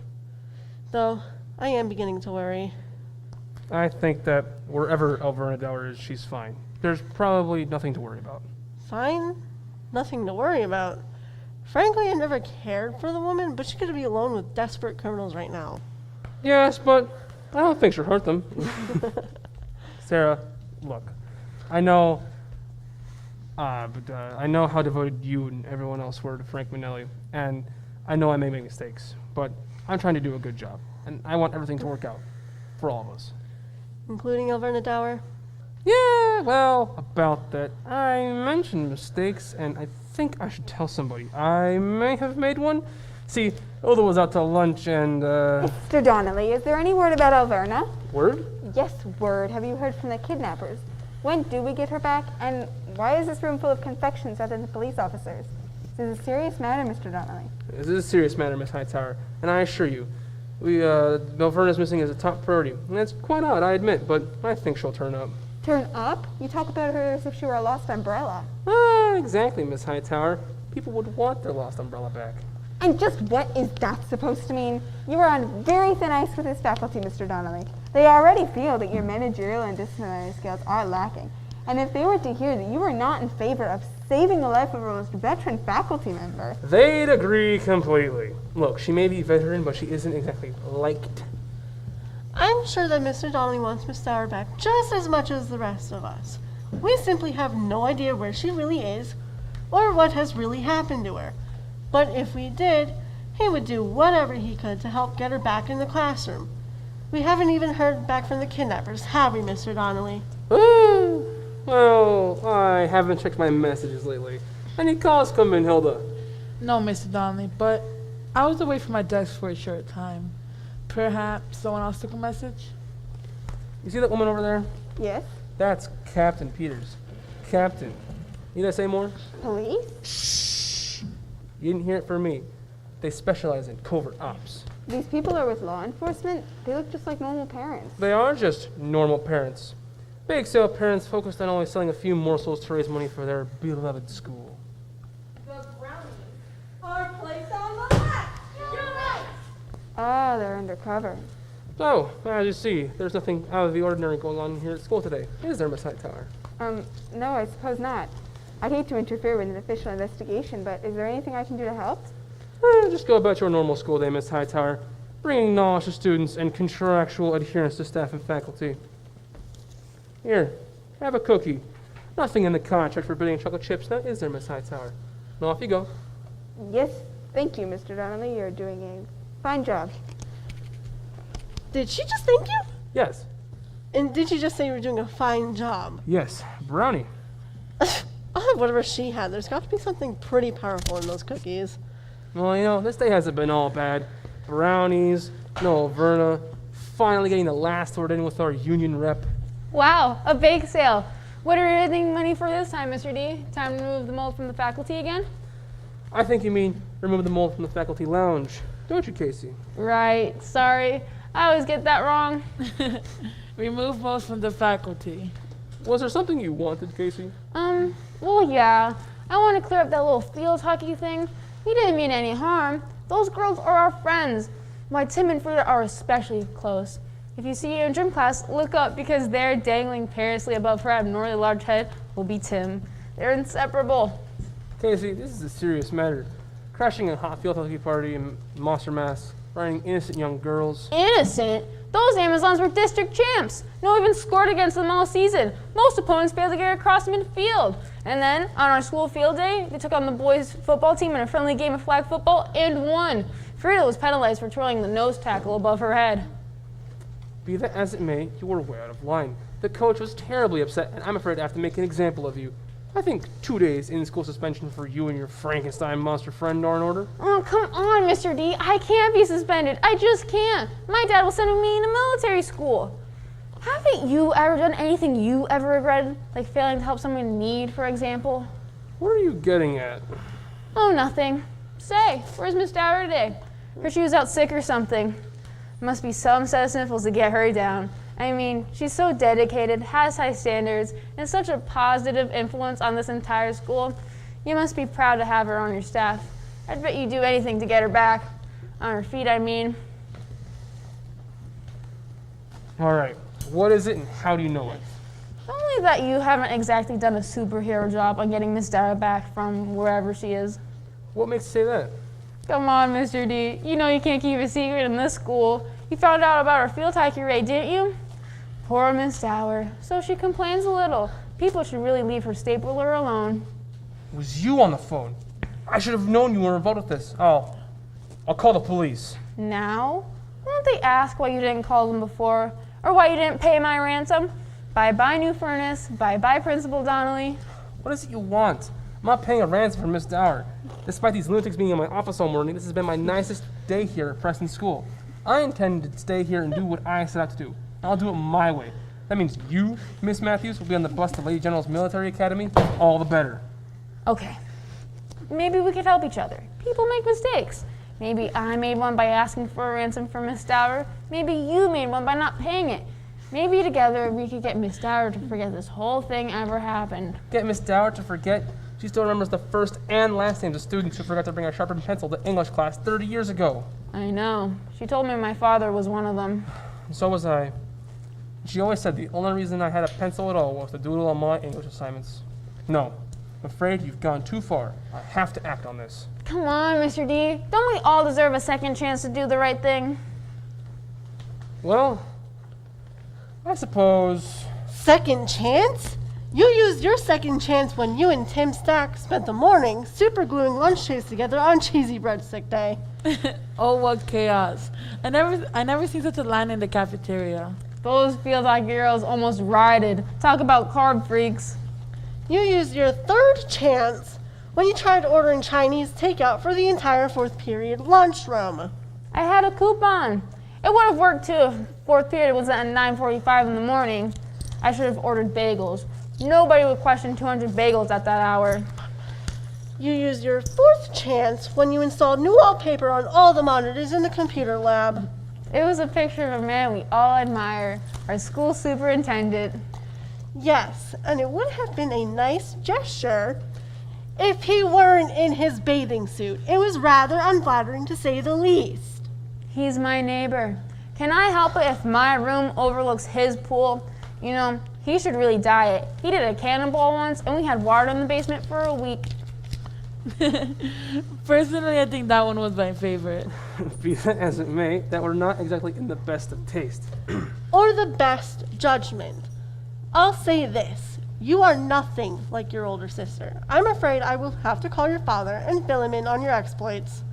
Though, I am beginning to worry. I think that wherever Elverna Dower is, she's fine. There's probably nothing to worry about. Fine? Nothing to worry about. Frankly, I never cared for the woman, but she could be alone with desperate criminals right now. Yes, but I don't think she'll hurt them. Sarah, look, I know how devoted you and everyone else were to Frank Manelli, and I know I may make mistakes, but I'm trying to do a good job, and I want everything to work out for all of us. Including Elverna Dower? Yeah, well, about that. I mentioned mistakes, and I think I should tell somebody. I may have made one. See, Oda was out to lunch, and Mr. Donnelly, is there any word about Elverna? Word? Yes, word. Have you heard from the kidnappers? When do we get her back? And why is this room full of confections other than police officers? This is a serious matter, Mr. Donnelly. This is a serious matter, Miss Hightower, and I assure you, Elverna's missing is a top priority. And it's quite odd, I admit, but I think she'll turn up. Turn up? You talk about her as if she were a lost umbrella. Exactly, Miss Hightower. People would want their lost umbrella back. And just what is that supposed to mean? You are on very thin ice with this faculty, Mr. Donnelly. They already feel that your managerial and disciplinary skills are lacking. And if they were to hear that you were not in favor of saving the life of a most veteran faculty member... They'd agree completely. Look, she may be veteran, but she isn't exactly liked. I'm sure that Mr. Donnelly wants Miss Dower back just as much as the rest of us. We simply have no idea where she really is or what has really happened to her. But if we did, he would do whatever he could to help get her back in the classroom. We haven't even heard back from the kidnappers, have we, Mr. Donnelly? Well, I haven't checked my messages lately. Any calls come in, Hilda? No, Mr. Donnelly, but I was away from my desk for a short time. Perhaps someone else took a message? You see that woman over there? Yes? That's Captain Peters. Captain. Need I say more? Police? Shh. You didn't hear it from me. They specialize in covert ops. These people are with law enforcement. They look just like normal parents. They are just normal parents. Bake sale parents focused on only selling a few morsels to raise money for their beloved school. The brownies are placed on the left. Ah, they're undercover. So, as you see, there's nothing out of the ordinary going on here at school today. Is there, Miss Hightower? No, I suppose not. I'd hate to interfere with an official investigation, but is there anything I can do to help? Just go about your normal school day, Miss Hightower, bringing knowledge to students and contractual adherence to staff and faculty. Here, have a cookie. Nothing in the contract forbidding chocolate chips, now is there, Miss Hightower? Now off you go. Yes, thank you, Mr. Donnelly. You're doing a fine job. Did she just thank you? Yes. And did she just say you were doing a fine job? Yes, brownie. I'll have whatever she had. There's got to be something pretty powerful in those cookies. Well, you know, this day hasn't been all bad. Brownies, no Elverna, finally getting the last word in with our union rep. Wow, a bake sale. What are you getting money for this time, Mr. D? Time to remove the mold from the faculty again? I think you mean remove the mold from the faculty lounge, don't you, Casey? Right, sorry. I always get that wrong. Remove most from the faculty. Was there something you wanted, Casey? Well, yeah. I want to clear up that little field hockey thing. We didn't mean any harm. Those girls are our friends. Why, Tim and Frida are especially close. If you see her in gym class, look up because there, dangling perilously above her abnormally large head, will be Tim. They're inseparable. Casey, this is a serious matter. Crashing a hot field hockey party in Monster Mass, riding innocent young girls. Innocent? Those Amazons were district champs. No one even scored against them all season. Most opponents failed to get across midfield. And then, on our school field day, they took on the boys' football team in a friendly game of flag football and won. Frida was penalized for twirling the nose tackle above her head. Be that as it may, you were way out of line. The coach was terribly upset, and I'm afraid I have to make an example of you. I think 2 days in-school suspension for you and your Frankenstein monster friend are in order. Oh, come on, Mr. D. I can't be suspended. I just can't. My dad will send me to military school. Haven't you ever done anything you ever regretted? Like failing to help someone in need, for example? What are you getting at? Oh, nothing. Say, where's Miss Dower today? Heard she was out sick or something. Must be some set of sniffles to get her down. I mean, she's so dedicated, has high standards, and such a positive influence on this entire school. You must be proud to have her on your staff. I'd bet you'd do anything to get her back. On her feet, I mean. All right, what is it and how do you know it? Only that you haven't exactly done a superhero job on getting Miss Dower back from wherever she is. What makes you say that? Come on, Mr. D. You know you can't keep a secret in this school. You found out about our field hockey raid, didn't you? Poor Miss Dower. So she complains a little. People should really leave her stapler alone. It was you on the phone. I should have known you were involved with this. I'll call the police. Now? Won't they ask why you didn't call them before? Or why you didn't pay my ransom? Bye-bye, new furnace. Bye-bye, Principal Donnelly. What is it you want? I'm not paying a ransom for Miss Dower. Despite these lunatics being in my office all morning, this has been my nicest day here at Preston School. I intend to stay here and do what I set out to do. I'll do it my way. That means you, Miss Matthews, will be on the bus to Lady General's Military Academy. All the better. Okay. Maybe we could help each other. People make mistakes. Maybe I made one by asking for a ransom for Miss Dower. Maybe you made one by not paying it. Maybe together we could get Miss Dower to forget this whole thing ever happened. Get Miss Dower to forget? She still remembers the first and last names of students who forgot to bring a sharpened pencil to English class 30 years ago. I know. She told me my father was one of them. And so was I. She always said the only reason I had a pencil at all was to doodle on my English assignments. No, I'm afraid you've gone too far. I have to act on this. Come on, Mr. D. Don't we all deserve a second chance to do the right thing? Well, I suppose... Second chance? You used your second chance when you and Tim Stack spent the morning supergluing lunch trays together on Cheesy Breadstick Day. Oh, what chaos. I never seen such a line in the cafeteria. Those field hockey girls almost rioted. Talk about carb freaks. You used your third chance when you tried ordering Chinese takeout for the entire fourth period lunchroom. I had a coupon. It would have worked too if fourth period was at 9:45 in the morning. I should have ordered bagels. Nobody would question 200 bagels at that hour. You used your 4th chance when you installed new wallpaper on all the monitors in the computer lab. It was a picture of a man we all admire, our school superintendent. Yes, and it would have been a nice gesture if he weren't in his bathing suit. It was rather unflattering to say the least. He's my neighbor. Can I help it if my room overlooks his pool? You know, he should really diet. He did a cannonball once, and we had water in the basement for a week. Personally, I think that one was my favorite. Be that as it may, that were not exactly in the best of taste. Or the best judgment. I'll say this. You are nothing like your older sister. I'm afraid I will have to call your father and fill him in on your exploits.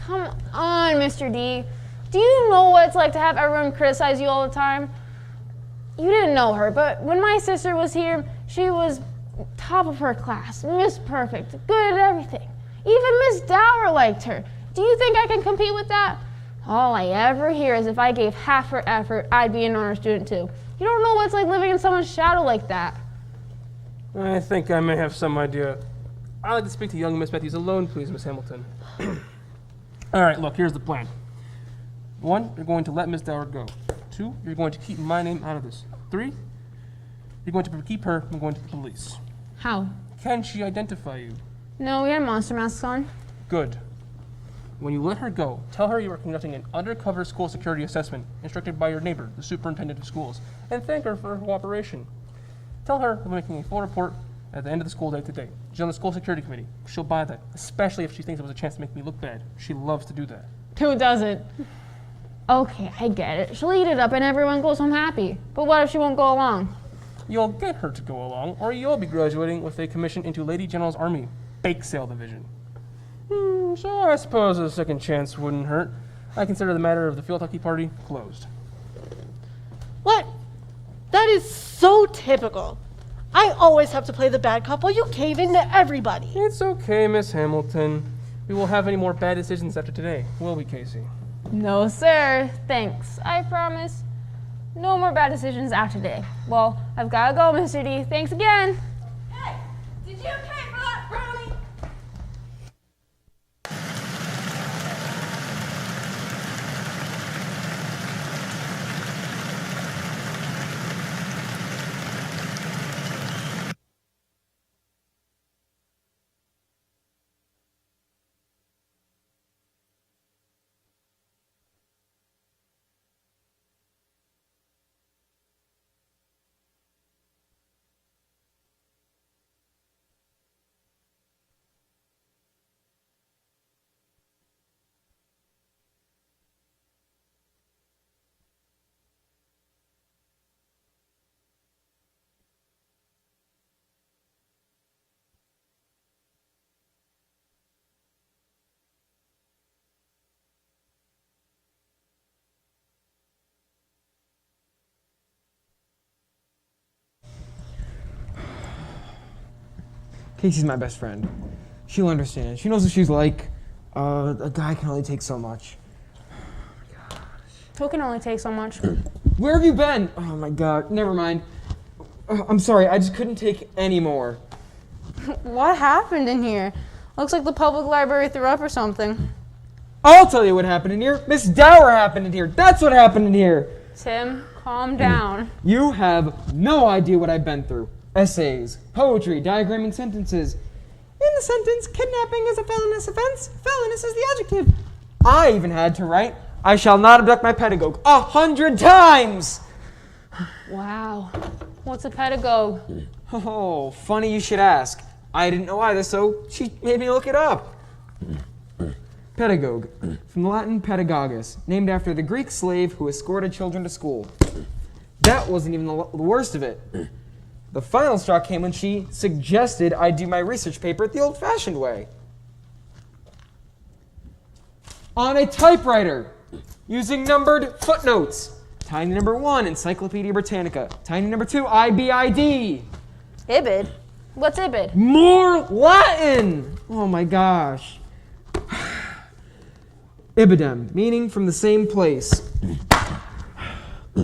Come on, Mr. D. Do you know what it's like to have everyone criticize you all the time? You didn't know her, but when my sister was here, she was top of her class, Miss Perfect, good at everything. Even Miss Dower liked her. Do you think I can compete with that? All I ever hear is if I gave half her effort, I'd be an honor student too. You don't know what it's like living in someone's shadow like that. I think I may have some idea. I'd like to speak to young Miss Matthews alone, please, Miss Hamilton. All right, look, here's the plan. 1, you're going to let Miss Dower go. 2, you're going to keep my name out of this. 3, you're going to keep her from going to the police. How? Can she identify you? No, we had monster masks on. Good. When you let her go, tell her you are conducting an undercover school security assessment instructed by your neighbor, the superintendent of schools, and thank her for her cooperation. Tell her we're making a full report at the end of the school day today. She's on the school security committee. She'll buy that, especially if she thinks it was a chance to make me look bad. She loves to do that. Who doesn't? Okay, I get it. She'll eat it up and everyone goes home happy. But what if she won't go along? You'll get her to go along, or you'll be graduating with a commission into Lady General's Army, Bake Sale Division. So I suppose a second chance wouldn't hurt. I consider the matter of the field hockey party closed. What? That is so typical. I always have to play the bad cop while you cave in to everybody. It's okay, Miss Hamilton. We won't have any more bad decisions after today, will we, Casey? No, sir. Thanks. I promise. No more bad decisions after today. Well, I've got to go, Mr. D. Thanks again. Hey, did you pay for that brownie? Casey's my best friend. She'll understand. She knows what she's like. A guy can only take so much. Who can only take so much? Where have you been? Oh my god, never mind. I'm sorry, I just couldn't take any more. What happened in here? Looks like the public library threw up or something. I'll tell you what happened in here. Miss Dower happened in here. That's what happened in here. Tim, calm down. You have no idea what I've been through. Essays, poetry, diagramming sentences. In the sentence, kidnapping is a felonious offense. Felonious is the adjective. I even had to write, I shall not abduct my pedagogue 100 times. Wow. What's a pedagogue? Oh, funny you should ask. I didn't know either, so she made me look it up. Pedagogue, from the Latin pedagogus, named after the Greek slave who escorted children to school. That wasn't even the worst of it. The final straw came when she suggested I do my research paper the old-fashioned way. On a typewriter, using numbered footnotes. Tiny number 1, Encyclopedia Britannica. Tiny number 2, IBID. Ibid? What's Ibid? More Latin! Oh my gosh. Ibidem, meaning from the same place.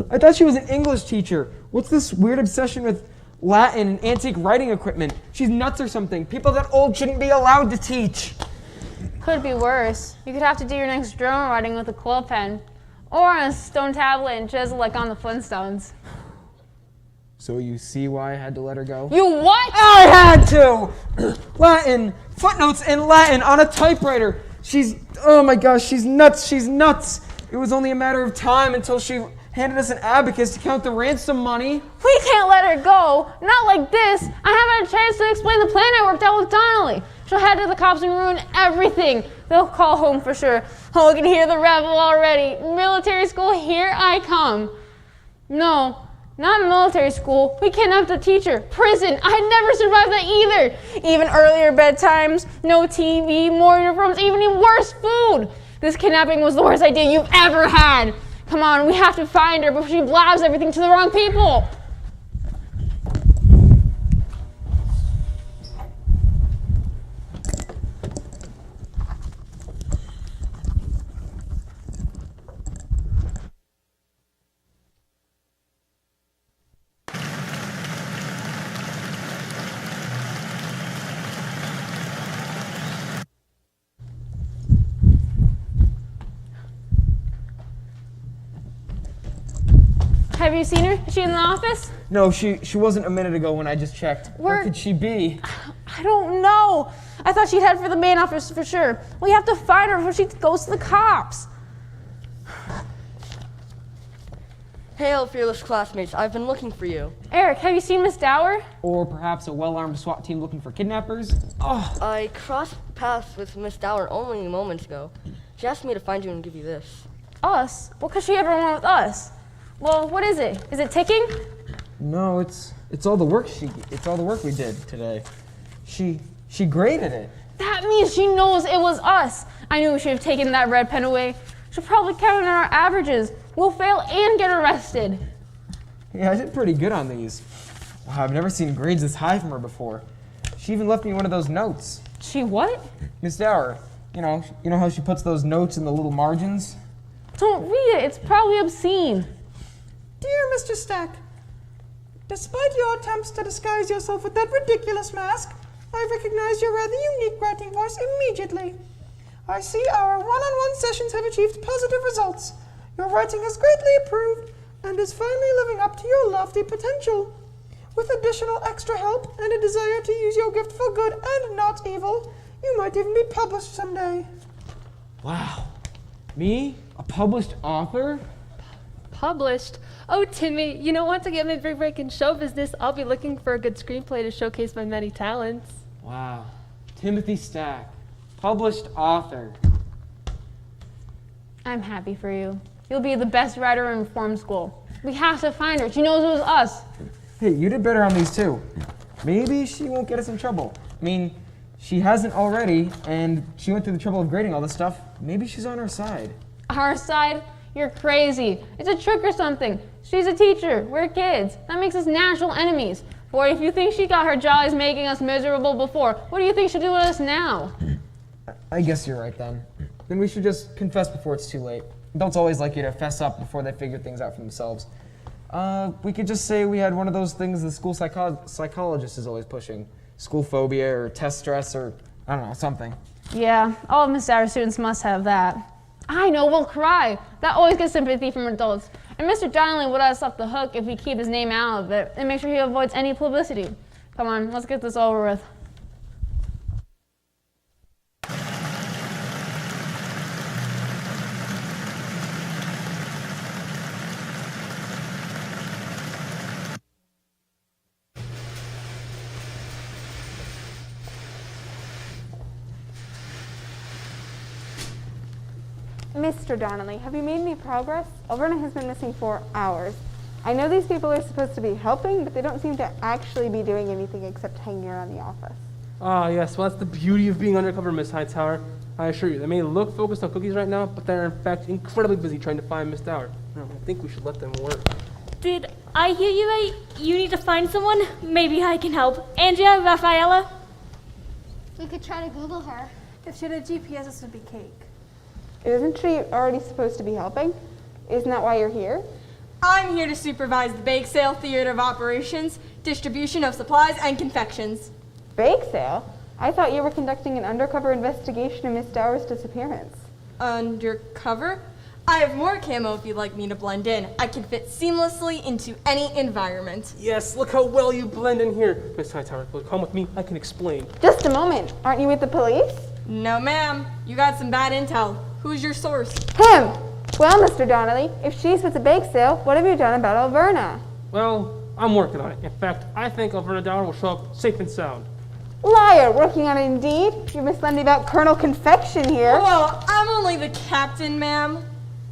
I thought she was an English teacher. What's this weird obsession with Latin and antique writing equipment. She's nuts or something. People that old shouldn't be allowed to teach. Could be worse. You could have to do your next journal writing with a quill pen. Or on a stone tablet and chisel like on the Flintstones. So you see why I had to let her go? You what? I had to! Latin, footnotes in Latin on a typewriter. Oh my gosh, she's nuts, she's nuts. It was only a matter of time until she handed us an abacus to count the ransom money. We can't let her go. Not like this. I haven't had a chance to explain the plan I worked out with Donnelly. She'll head to the cops and ruin everything. They'll call home for sure. Oh, I can hear the revel already. Military school, here I come. No, not military school. We kidnapped a teacher. Prison. I'd never survive that either. Even earlier bedtimes, no TV, more uniforms, even worse food. This kidnapping was the worst idea you've ever had. Come on, we have to find her before she blabs everything to the wrong people. Have you seen her? Is she in the office? No, she wasn't a minute ago when I just checked. Where could she be? I don't know. I thought she'd head for the main office for sure. We have to find her before she goes to the cops. Hail, fearless classmates. I've been looking for you. Eric, have you seen Miss Dower? Or perhaps a well-armed SWAT team looking for kidnappers? Oh. I crossed paths with Miss Dower only moments ago. She asked me to find you and give you this. Us? What could she ever want with us? Well, what is it? Is it ticking? No, it's all the work we did today. She graded it. That means she knows it was us. I knew we should have taken that red pen away. She'll probably count on our averages. We'll fail and get arrested. Yeah, I did pretty good on these. Wow, I've never seen grades this high from her before. She even left me one of those notes. She what? Miss Dower, you know how she puts those notes in the little margins? Don't read it. It's probably obscene. Dear Mr. Stack, despite your attempts to disguise yourself with that ridiculous mask, I recognize your rather unique writing voice immediately. I see our one-on-one sessions have achieved positive results. Your writing has greatly improved and is finally living up to your lofty potential. With additional extra help and a desire to use your gift for good and not evil, you might even be published someday. Wow. Me? A published author? Published? Oh, Timmy, once I get my big break in show business, I'll be looking for a good screenplay to showcase my many talents. Wow. Timothy Stack. Published author. I'm happy for you. You'll be the best writer in reform school. We have to find her. She knows it was us. Hey, you did better on these too. Maybe she won't get us in trouble. I mean, she hasn't already, and she went through the trouble of grading all this stuff. Maybe she's on our side. Our side? You're crazy. It's a trick or something. She's a teacher. We're kids. That makes us natural enemies. Boy, if you think she got her jollies making us miserable before, what do you think she'll do with us now? I guess you're right then. Then we should just confess before it's too late. Adults always like you to fess up before they figure things out for themselves. We could just say we had one of those things the school psychologist is always pushing. School phobia or test stress or, I don't know, something. Yeah, all of Miss Dower's students must have that. I know, we'll cry. That always gets sympathy from adults. And Mr. Donnelly would let us off the hook if we keep his name out of it and make sure he avoids any publicity. Come on, let's get this over with. Mr. Donnelly, have you made any progress? Elverna has been missing for hours. I know these people are supposed to be helping, but they don't seem to actually be doing anything except hanging around the office. Ah, yes. Well, that's the beauty of being undercover, Miss Hightower. I assure you, they may look focused on cookies right now, but they're in fact incredibly busy trying to find Miss Dower. I think we should let them work. Did I hear you right? You need to find someone? Maybe I can help. Andrea, Rafaela? We could try to Google her. If she had a GPS, this would be cake. Isn't she already supposed to be helping? Isn't that why you're here? I'm here to supervise the bake sale, theater of operations, distribution of supplies, and confections. Bake sale? I thought you were conducting an undercover investigation of Miss Dower's disappearance. Undercover? I have more camo if you'd like me to blend in. I can fit seamlessly into any environment. Yes, look how well you blend in here. Miss Hightower, come with me. I can explain. Just a moment. Aren't you with the police? No, ma'am. You got some bad intel. Who's your source? Him! Well, Mr. Donnelly, if she's with the bake sale, what have you done about Elverna? Well, I'm working on it. In fact, I think Elverna Dower will show up safe and sound. Liar! Working on it indeed? You're Miss Lundy about Colonel Confection here. Well, I'm only the captain, ma'am.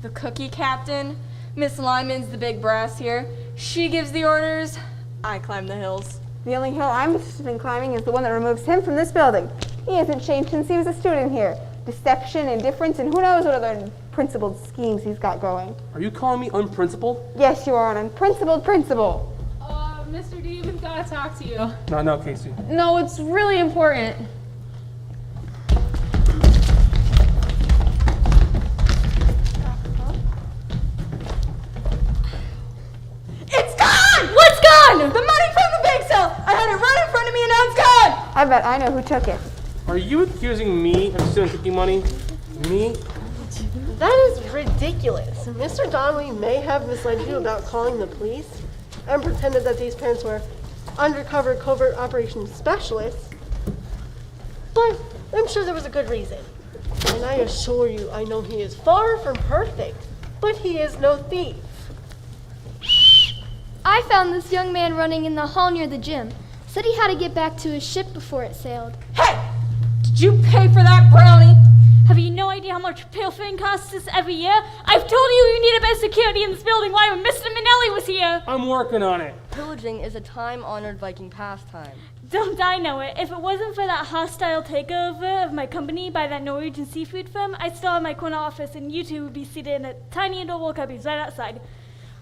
The cookie captain. Miss Lyman's the big brass here. She gives the orders. I climb the hills. The only hill I'm interested in climbing is the one that removes him from this building. He hasn't changed since he was a student here. Deception, indifference, and who knows what other unprincipled schemes he's got going. Are you calling me unprincipled? Yes, you are an unprincipled principal. Mr. Deevan's gotta talk to you. No, Casey. No, it's really important. It's gone! What's gone? The money from the bake sale! I had it right in front of me and now it's gone! I bet I know who took it. Are you accusing me of stealing cookie money? Me? That is ridiculous. Mr. Donnelly may have misled you about calling the police and pretended that these parents were undercover covert operations specialists. But I'm sure there was a good reason. And I assure you, I know he is far from perfect, but he is no thief. I found this young man running in the hall near the gym. Said he had to get back to his ship before it sailed. Hey! Did you pay for that brownie? Have you no idea how much pilfering costs us every year? I've told you need a better security in this building while Mr. Minnelli was here. I'm working on it. Pillaging is a time-honored Viking pastime. Don't I know it? If it wasn't for that hostile takeover of my company by that Norwegian seafood firm, I'd still have my corner office and you two would be seated in a tiny adorable cubbies right outside.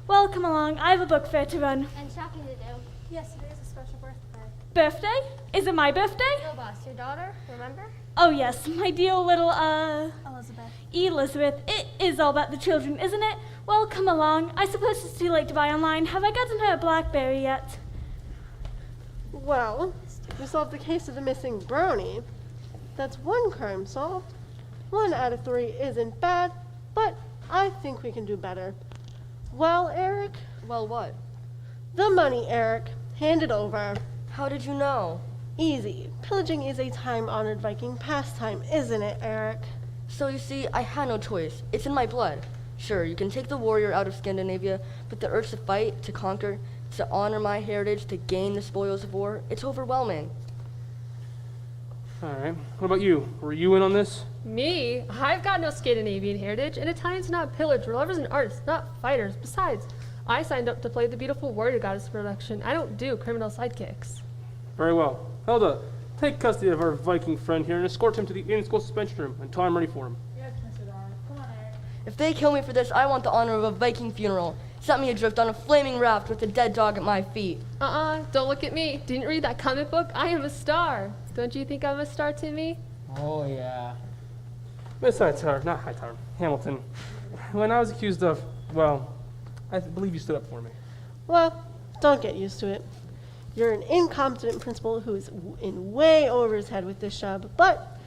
Well, come along. I have a book fair to run. And shopping to do. Yes, it is a special birthday. Birthday? Is it my birthday? No, boss, your daughter, remember? Oh, yes. My dear little, Elizabeth. Elizabeth. It is all about the children, isn't it? Well, come along. I suppose it's too late to buy online. Have I gotten her a BlackBerry yet? Well, we solved the case of the missing brownie. That's one crime solved. 1 out of 3 isn't bad, but I think we can do better. Well, Eric? Well, what? The money, Eric. Hand it over. How did you know? Easy. Pillaging is a time-honored Viking pastime, isn't it, Eric? So you see, I had no choice. It's in my blood. Sure, you can take the warrior out of Scandinavia, but the urge to fight, to conquer, to honor my heritage, to gain the spoils of war, it's overwhelming. All right. What about you? Were you in on this? Me? I've got no Scandinavian heritage, and Italians not pillage. We're lovers and artists, not fighters. Besides, I signed up to play the beautiful warrior goddess production. I don't do criminal sidekicks. Very well. Hilda, take custody of our Viking friend here and escort him to the in-school suspension room until I'm ready for him. Yes, Mr. Dower. Come on, Eric. If they kill me for this, I want the honor of a Viking funeral. Set me adrift on a flaming raft with a dead dog at my feet. Don't look at me. Didn't read that comic book? I am a star. Don't you think I'm a star, Timmy? Oh, yeah. Miss Hightower, not Hightower, Hamilton. When I was accused of, well, I believe you stood up for me. Well, don't get used to it. You're an incompetent principal who is in way over his head with this job, but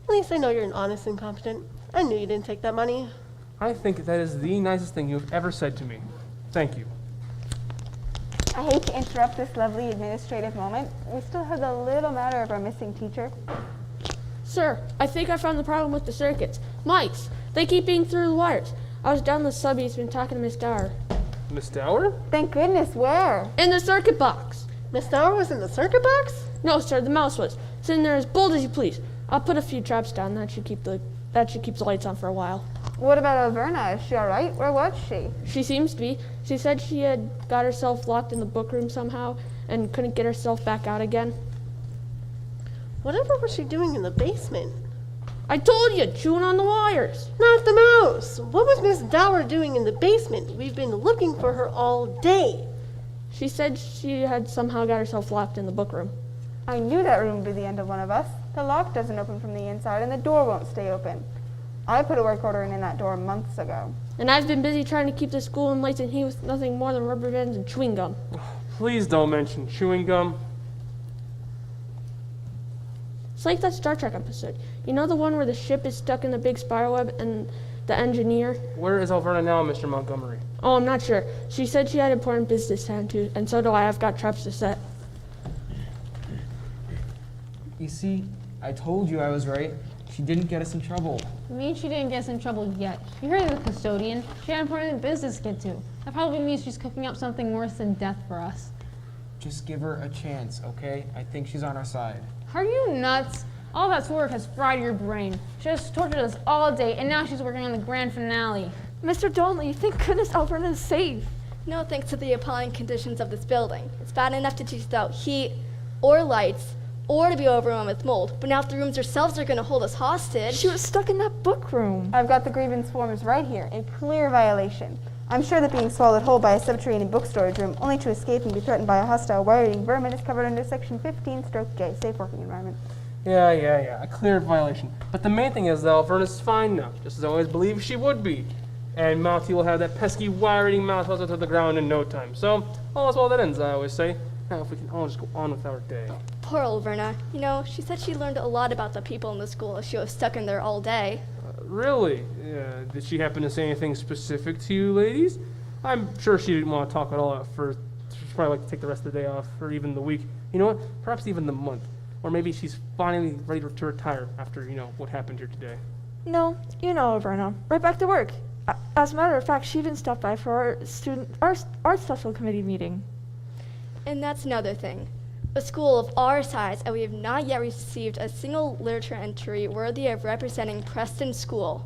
at least I know you're an honest incompetent. I knew you didn't take that money. I think that is the nicest thing you have ever said to me. Thank you. I hate to interrupt this lovely administrative moment. We still have the little matter of our missing teacher. Sir, I think I found the problem with the circuits. Mice, they keep being through the wires. I was down the sub-basement talking to Miss Dower. Miss Dower? Thank goodness, where? In the circuit box. Miss Dower was in the circuit box? No, sir, the mouse was. Sitting there as bold as you please. I'll put a few traps down. That should keep the lights on for a while. What about Elverna? Is she all right? Where was she? She seems to be. She said she had got herself locked in the book room somehow and couldn't get herself back out again. Whatever was she doing in the basement? I told you, chewing on the wires. Not the mouse. What was Miss Dower doing in the basement? We've been looking for her all day. She said she had somehow got herself locked in the book room. I knew that room would be the end of one of us. The lock doesn't open from the inside and the door won't stay open. I put a work order in that door months ago. And I've been busy trying to keep the school in lights and heat with nothing more than rubber bands and chewing gum. Please don't mention chewing gum. It's like that Star Trek episode. You know the one where the ship is stuck in the big spiral web and the engineer? Where is Elverna now, Mr. Montgomery? Oh, I'm not sure. She said she had important business to attend to, and so do I. I've got traps to set. You see, I told you I was right. She didn't get us in trouble. I mean, she didn't get us in trouble yet. You heard of the custodian. She had important business to get to. That probably means she's cooking up something worse than death for us. Just give her a chance, okay? I think she's on our side. Are you nuts? All that work has fried your brain. She has tortured us all day, and now she's working on the grand finale. Mr. Donnelly, thank goodness Elverna is safe. No thanks to the appalling conditions of this building. It's bad enough to teach without heat or lights or to be overrun with mold, but now if the rooms themselves are going to hold us hostage. She was stuck in that book room. I've got the grievance forms right here, in clear violation. I'm sure that being swallowed whole by a subterranean book storage room, only to escape and be threatened by a hostile wire-eating vermin, is covered under Section 15-J, Safe Working Environment. Yeah, a clear violation. But the main thing is that Elverna's fine now, just as I always believed she would be. And Monty will have that pesky wire-eating mouth to the ground in no time. So, all is well that ends, I always say. Now, if we can all just go on with our day. Poor Elverna. You know, she said she learned a lot about the people in the school as she was stuck in there all day. Really? Did she happen to say anything specific to you ladies? I'm sure she didn't want to talk at all at first. She'd probably like to take the rest of the day off, or even the week. You know what? Perhaps even the month. Or maybe she's finally ready to retire after, what happened here today. No, you know Elverna. Right back to work. As a matter of fact, she even stopped by for our art special committee meeting. And that's another thing. A school of our size, and we have not yet received a single literature entry worthy of representing Preston School.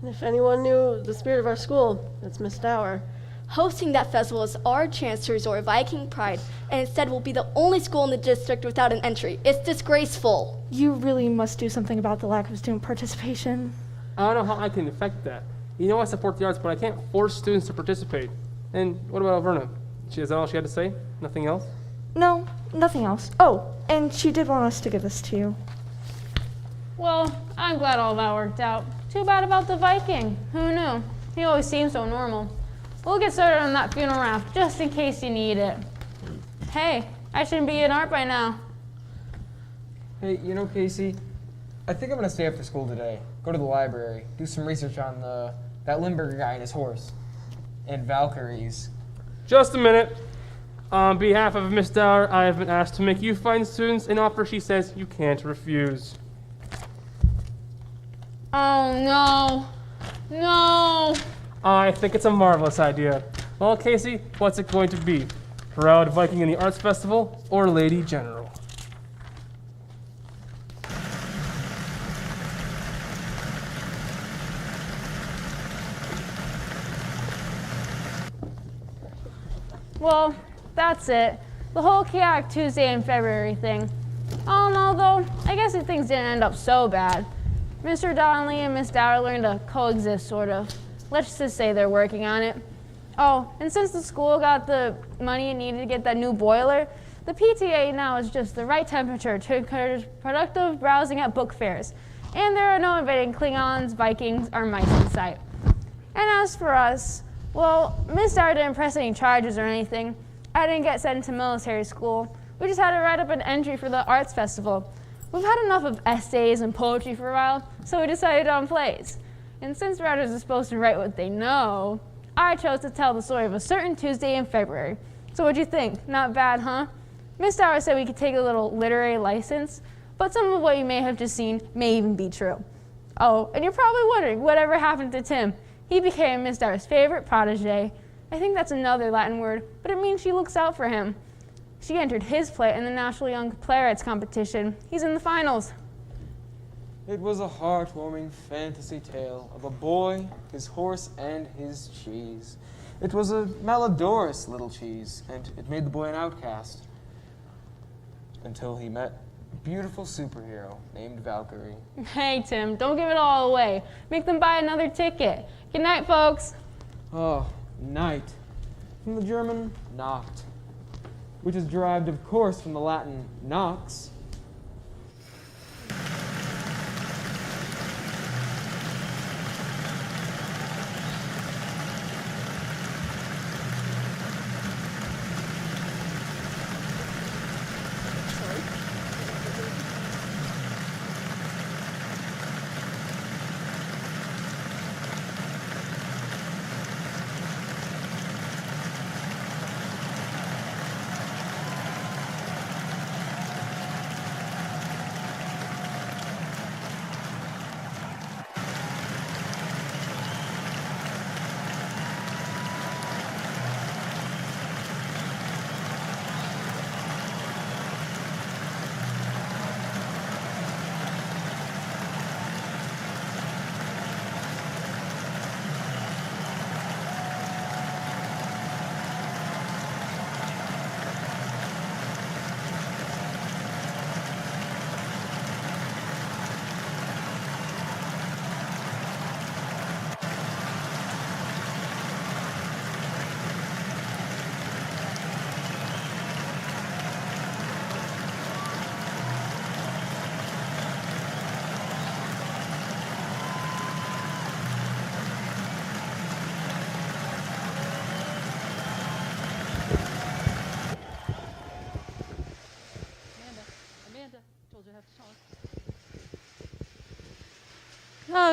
And if anyone knew the spirit of our school, it's Miss Dower. Hosting that festival is our chance to restore Viking pride, and instead we'll be the only school in the district without an entry. It's disgraceful. You really must do something about the lack of student participation. I don't know how I can affect that. I support the arts, but I can't force students to participate. And what about Elverna? Is that all she had to say? Nothing else? No, nothing else. Oh, and she did want us to give this to you. Well, I'm glad all that worked out. Too bad about the Viking. Who knew? He always seemed so normal. We'll get started on that funeral raft just in case you need it. Hey, I shouldn't be in art by now. Hey, Casey, I think I'm going to stay after school today. Go to the library, do some research on that Limburger guy and his horse. And Valkyries. Just a minute. On behalf of Miss Dower, I have been asked to make you fine students an offer she says you can't refuse. Oh, no. I think it's a marvelous idea. Well, Casey, what's it going to be? Proud Viking in the Arts Festival or Lady General? Well, that's it. The whole chaotic Tuesday in February thing. Oh no, though, I guess things didn't end up so bad. Mr. Donnelly and Miss Dower learned to coexist, sort of. Let's just say they're working on it. Oh, and since the school got the money it needed to get that new boiler, the PTA now is just the right temperature to encourage productive browsing at book fairs. And there are no invading Klingons, Vikings, or mice in sight. And as for us, well, Miss Dower didn't press any charges or anything. I didn't get sent to military school. We just had to write up an entry for the arts festival. We've had enough of essays and poetry for a while, so we decided on plays. And since writers are supposed to write what they know, I chose to tell the story of a certain Tuesday in February. So what'd you think? Not bad, huh? Miss Dower said we could take a little literary license, but some of what you may have just seen may even be true. Oh, and you're probably wondering whatever happened to Tim. He became Miss Dower's favorite protege. I think that's another Latin word, but it means she looks out for him. She entered his play in the National Young Playwrights competition. He's in the finals. It was a heartwarming fantasy tale of a boy, his horse, and his cheese. It was a malodorous little cheese, and it made the boy an outcast. Until he met a beautiful superhero named Valkyrie. Hey, Tim, don't give it all away. Make them buy another ticket. Good night, folks. Oh, night. From the German Nacht, which is derived, of course, from the Latin nox.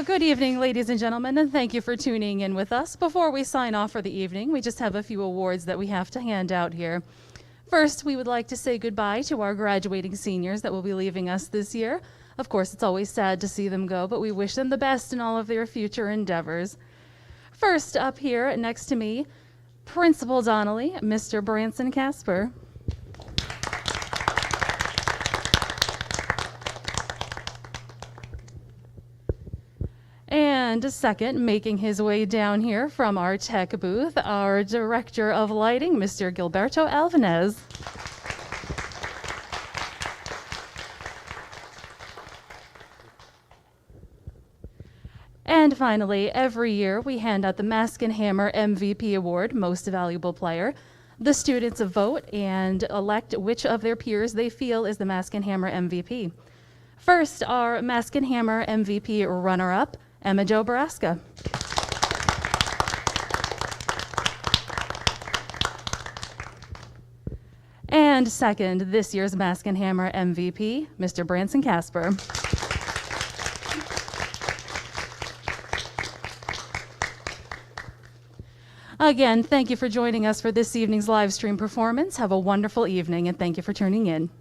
Good evening, ladies and gentlemen, and thank you for tuning in with us. Before we sign off for the evening, we just have a few awards that we have to hand out here. First, we would like to say goodbye to our graduating seniors that will be leaving us this year. Of course, it's always sad to see them go, but we wish them the best in all of their future endeavors. First, up here next to me, Principal Donnelly, Mr. Branson Casper. And second, making his way down here from our tech booth, our Director of Lighting, Mr. Gilberto Alvarez. And finally, every year we hand out the Mask and Hammer MVP Award, Most Valuable Player. The students vote and elect which of their peers they feel is the Mask and Hammer MVP. First, our Mask and Hammer MVP runner-up, Emma Jo Baraska. And second, this year's Mask and Hammer MVP, Mr. Branson Casper. Again, thank you for joining us for this evening's live stream performance. Have a wonderful evening, and thank you for tuning in.